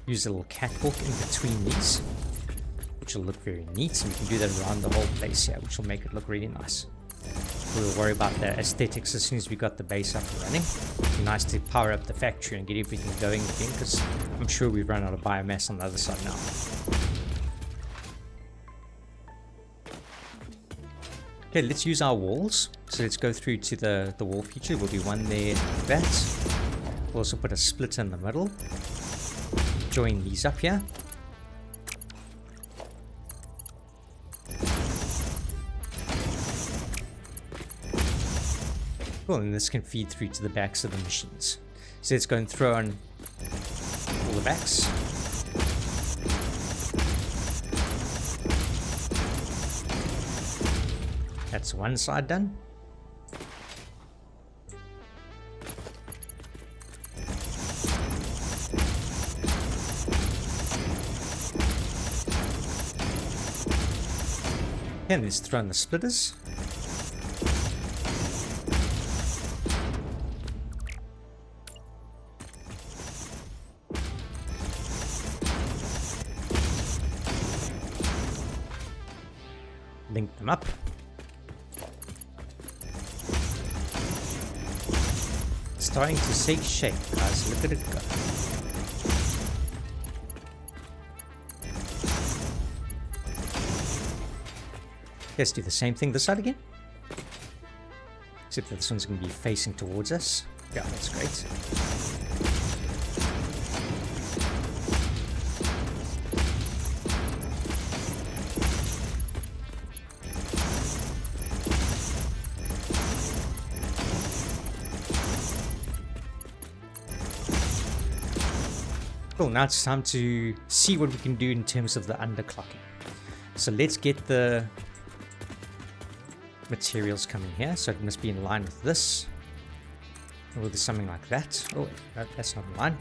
use a little catwalk in between these, which will look very neat, and we can do that around the whole place here, which will make it look really nice. We'll worry about the aesthetics as soon as we got the base up and running. It'd be nice to power up the factory and get everything going again, because I'm sure we've run out of biomass on the other side now. Okay, let's use our walls. So let's go through to the wall feature. We'll do one there like that. We'll also put a split in the middle. Join these up here. Cool, and this can feed through to the backs of the machines. So let's go and throw on all the backs. That's one side done. And let's throw in the splitters. Link them up. Starting to take shape, guys. Look at it go. Let's do the same thing this side again. Except that this one's going to be facing towards us. Yeah, that's great. Cool, now it's time to see what we can do in terms of the underclocking. So let's get the materials coming here, so it must be in line with this. Or with something like that. Oh, that's not in line.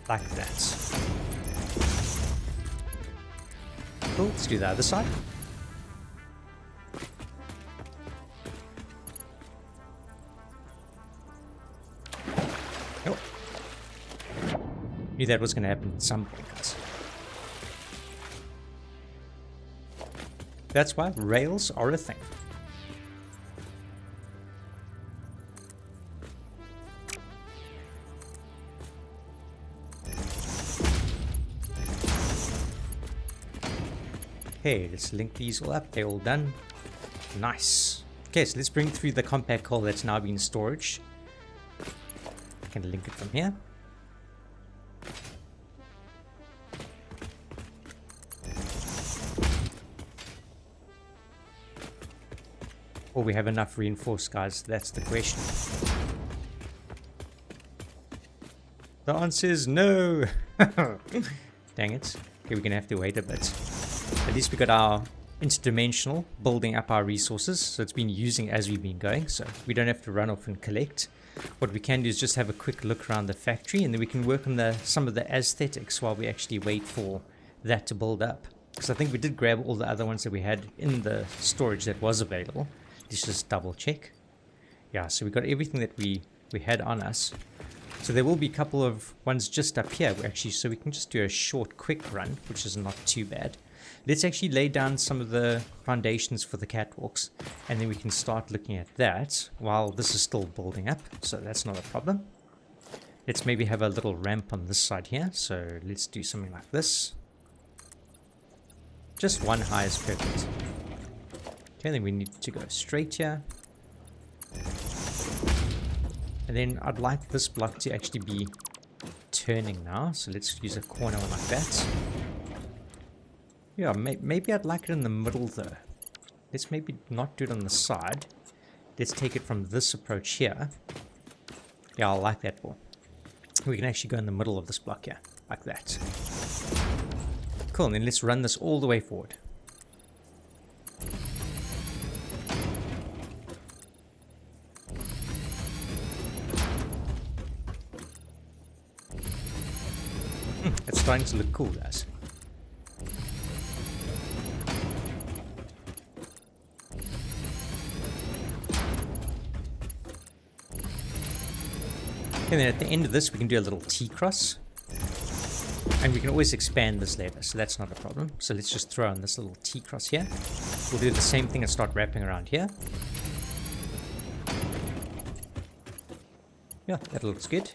Like that. Cool, let's do the other side. Knew that was going to happen at some point, guys. That's why rails are a thing. Okay, let's link these all up. They're all done. Nice. Okay, so let's bring through the compact coal that's now been storage. I can link it from here. Will we have enough reinforced, guys? That's the question. The answer is no. Dang it. Okay, we're gonna have to wait a bit. At least we got our interdimensional building up our resources, so it's been using as we've been going, so we don't have to run off and collect. What we can do is just have a quick look around the factory, and then we can work on some of the aesthetics while we actually wait for that to build up. Because I think we did grab all the other ones that we had in the storage that was available. Let's just double check. Yeah, so we got everything that we had on us. So there will be a couple of ones just up here actually, so we can just do a short quick run, which is not too bad. Let's actually lay down some of the foundations for the catwalks, and then we can start looking at that while this is still building up, so that's not a problem. Let's maybe have a little ramp on this side here, so let's do something like this. Just one high is perfect. Okay, then we need to go straight here. And then I'd like this block to actually be turning now, so let's use a corner one like that. Yeah, maybe I'd like it in the middle though. Let's maybe not do it on the side. Let's take it from this approach here. Yeah, I like that more. We can actually go in the middle of this block here, like that. Cool, and then let's run this all the way forward. It's starting to look cool, guys. And then at the end of this, we can do a little T-cross. And we can always expand this later, so that's not a problem. So let's just throw on this little T-cross here. We'll do the same thing and start wrapping around here. Yeah, that looks good.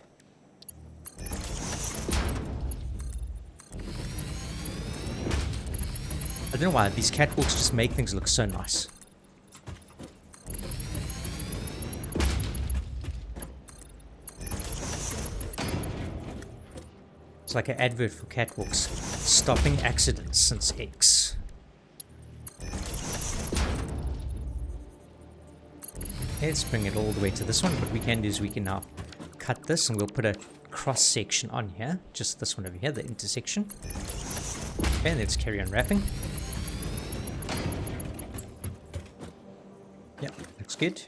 I don't know why, these catwalks just make things look so nice. It's like an advert for catwalks. Stopping accidents since X. Okay, let's bring it all the way to this one. What we can do is we can now cut this and we'll put a cross section on here. Just this one over here, the intersection. Okay, let's carry on wrapping. Yep, looks good.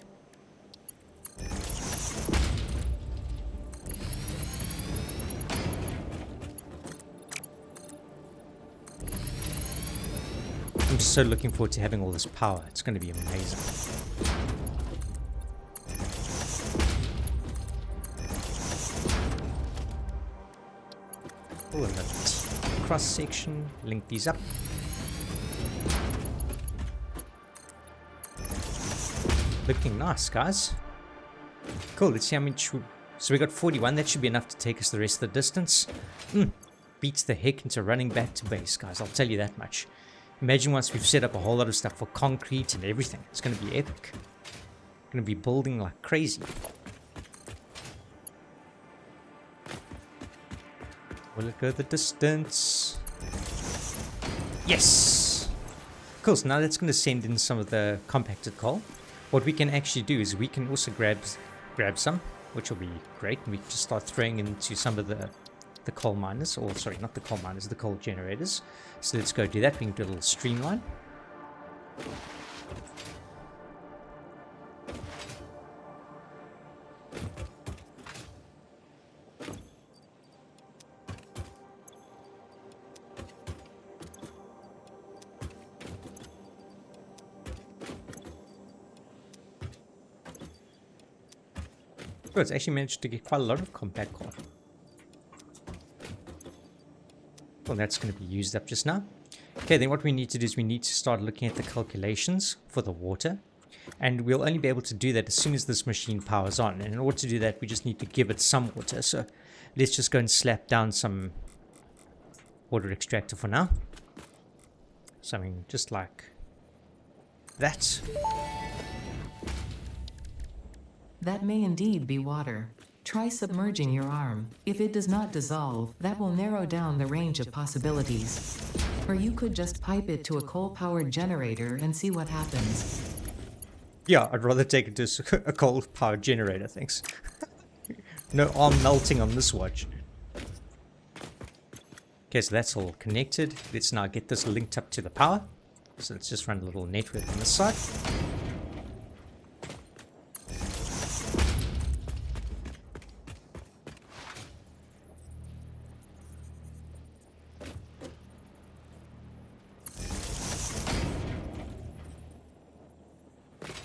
I'm just so looking forward to having all this power. It's going to be amazing. Oh, and that cross section. Link these up. Looking nice, guys. Cool, let's see how much. So we got 41. That should be enough to take us the rest of the distance. Beats the heck into running back to base, guys. I'll tell you that much. Imagine once we've set up a whole lot of stuff for concrete and everything. It's going to be epic. Going to be building like crazy. Will it go the distance? Yes! Cool, so now that's going to send in some of the compacted coal. What we can actually do is we can also grab some, which will be great. And we can just start throwing into some of the coal miners, or sorry, not the coal miners, the coal generators. So let's go do that. We can do a little streamline. Oh, it's actually managed to get quite a lot of compact coal. Well, that's going to be used up just now. Okay, then what we need to do is we need to start looking at the calculations for the water. And we'll only be able to do that as soon as this machine powers on. And in order to do that, we just need to give it some water. So let's just go and slap down some water extractor for now. Something just like that. That may indeed be water. Try submerging your arm. If it does not dissolve, that will narrow down the range of possibilities. Or you could just pipe it to a coal-powered generator and see what happens. Yeah, I'd rather take it to a coal-powered generator, thanks. No arm melting on this watch. Okay, so that's all connected. Let's now get this linked up to the power. So let's just run a little network on this side.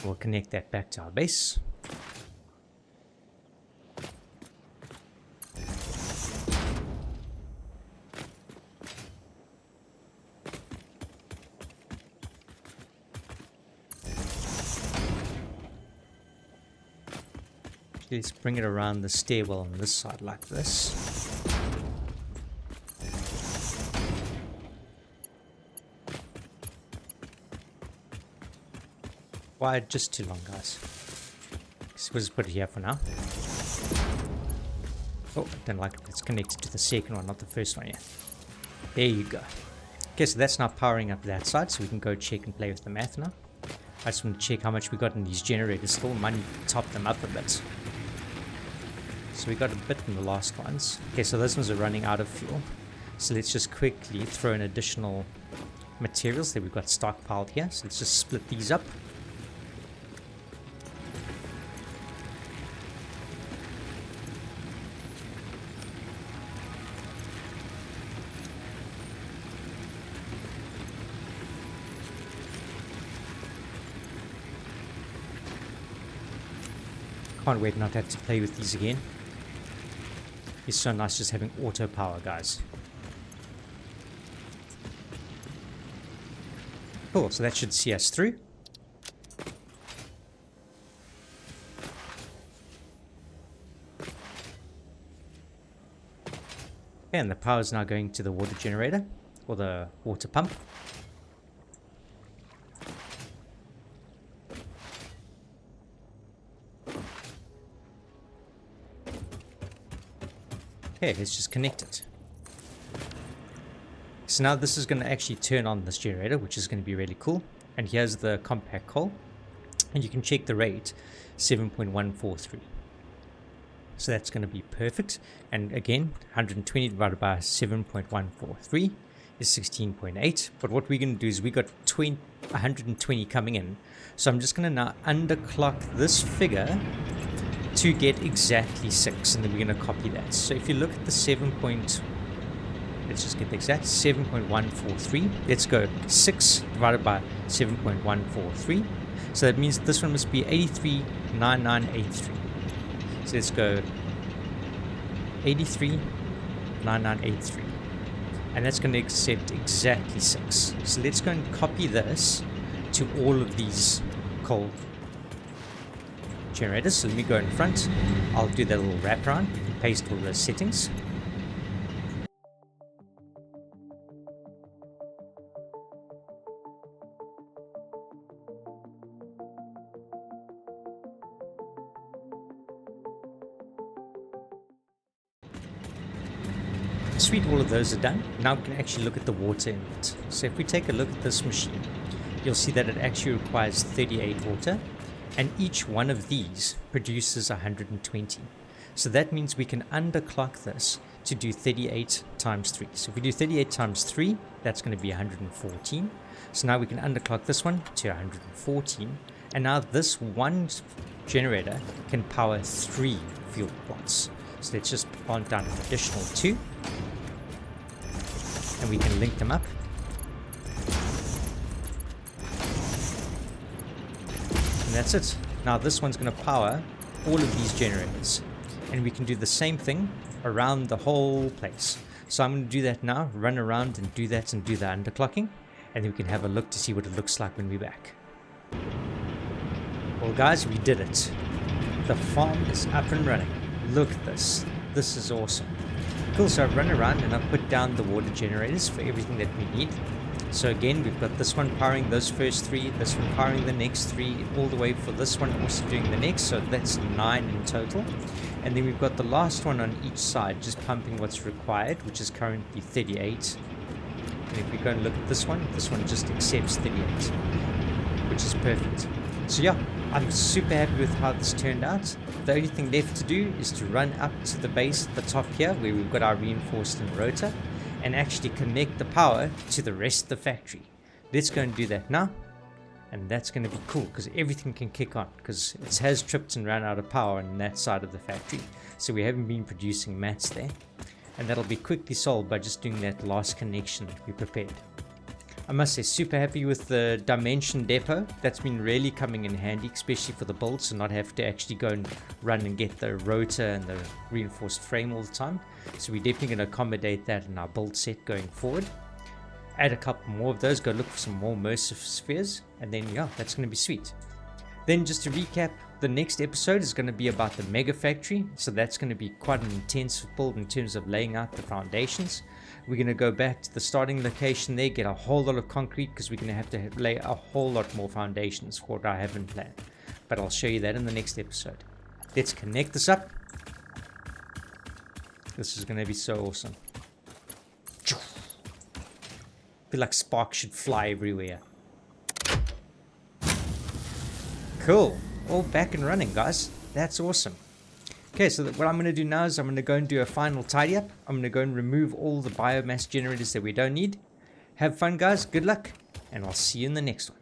We'll connect that back to our base. Let's bring it around the stairwell on this side like this. Wired just too long, guys. So we'll just put it here for now. Oh, I don't like it. It's connected to the second one, not the first one yet. There you go. Okay, so that's now powering up that side, so we can go check and play with the math now. I just want to check how much we got in these generators still. Might need to top them up a bit. So we got a bit in the last ones. Okay, so those ones are running out of fuel. So let's just quickly throw in additional materials that we've got stockpiled here. So let's just split these up. Can't wait not to have to play with these again. It's so nice just having auto power, guys. Cool, so that should see us through. And the power is now going to the water generator, or the water pump. Okay, let's just connect it. So now this is going to actually turn on this generator, which is going to be really cool. And here's the compact coal. And you can check the rate, 7.143. So that's going to be perfect. And again, 120 divided by 7.143 is 16.8. But what we're going to do is we got 120 coming in. So I'm just going to now underclock this figure to get exactly 6, and then we're going to copy that. So if you look at the let's just get the exact 7.143. Let's go 6 divided by 7.143. So that means this one must be 839983. So let's go 839983, and that's going to accept exactly 6. So let's go and copy this to all of these coal generators. So let me go in front. I'll do that little wrap around and paste all those settings. Sweet, all of those are done. Now we can actually look at the water in it. So if we take a look at this machine, you'll see that it actually requires 38 water. And each one of these produces 120. So that means we can underclock this to do 38 times 3. So if we do 38 times 3, that's going to be 114. So now we can underclock this one to 114. And now this one generator can power 3 fuel plots. So let's just plant down an additional 2. And we can link them up. And that's it. Now this one's going to power all of these generators. And we can do the same thing around the whole place. So I'm going to do that now, run around and do that and do the underclocking, and then we can have a look to see what it looks like when we're back. Well guys, we did it. The farm is up and running. Look at this. This is awesome. Cool, so I've run around and I've put down the water generators for everything that we need. So again, we've got this one powering those first 3, this one powering the next 3, all the way for this one also doing the next, so that's 9 in total. And then we've got the last one on each side just pumping what's required, which is currently 38. And if we go and look at this one just accepts 38, which is perfect. So yeah, I'm super happy with how this turned out. The only thing left to do is to run up to the base at the top here where we've got our reinforced and rotor and actually connect the power to the rest of the factory. Let's go and do that now, and that's going to be cool because everything can kick on, because it has tripped and ran out of power on that side of the factory, so we haven't been producing mats there, and that'll be quickly solved by just doing that last connection that we prepared. I must say, super happy with the dimension depot. That's been really coming in handy, especially for the build, so not have to actually go and run and get the rotor and the reinforced frame all the time. So we're definitely going to accommodate that in our build set going forward. Add a couple more of those, go look for some more Mercer Spheres, and then yeah, that's going to be sweet. Then just to recap, the next episode is going to be about the mega factory, so that's going to be quite an intensive build in terms of laying out the foundations. We're going to go back to the starting location there, get a whole lot of concrete, because we're going to have to lay a whole lot more foundations for what I haven't planned. But I'll show you that in the next episode. Let's connect this up. This is going to be so awesome. I feel like sparks should fly everywhere. Cool. All back and running, guys. That's awesome. Okay, so what I'm going to do now is I'm going to go and do a final tidy up. I'm going to go and remove all the biomass generators that we don't need. Have fun, guys. Good luck. And I'll see you in the next one.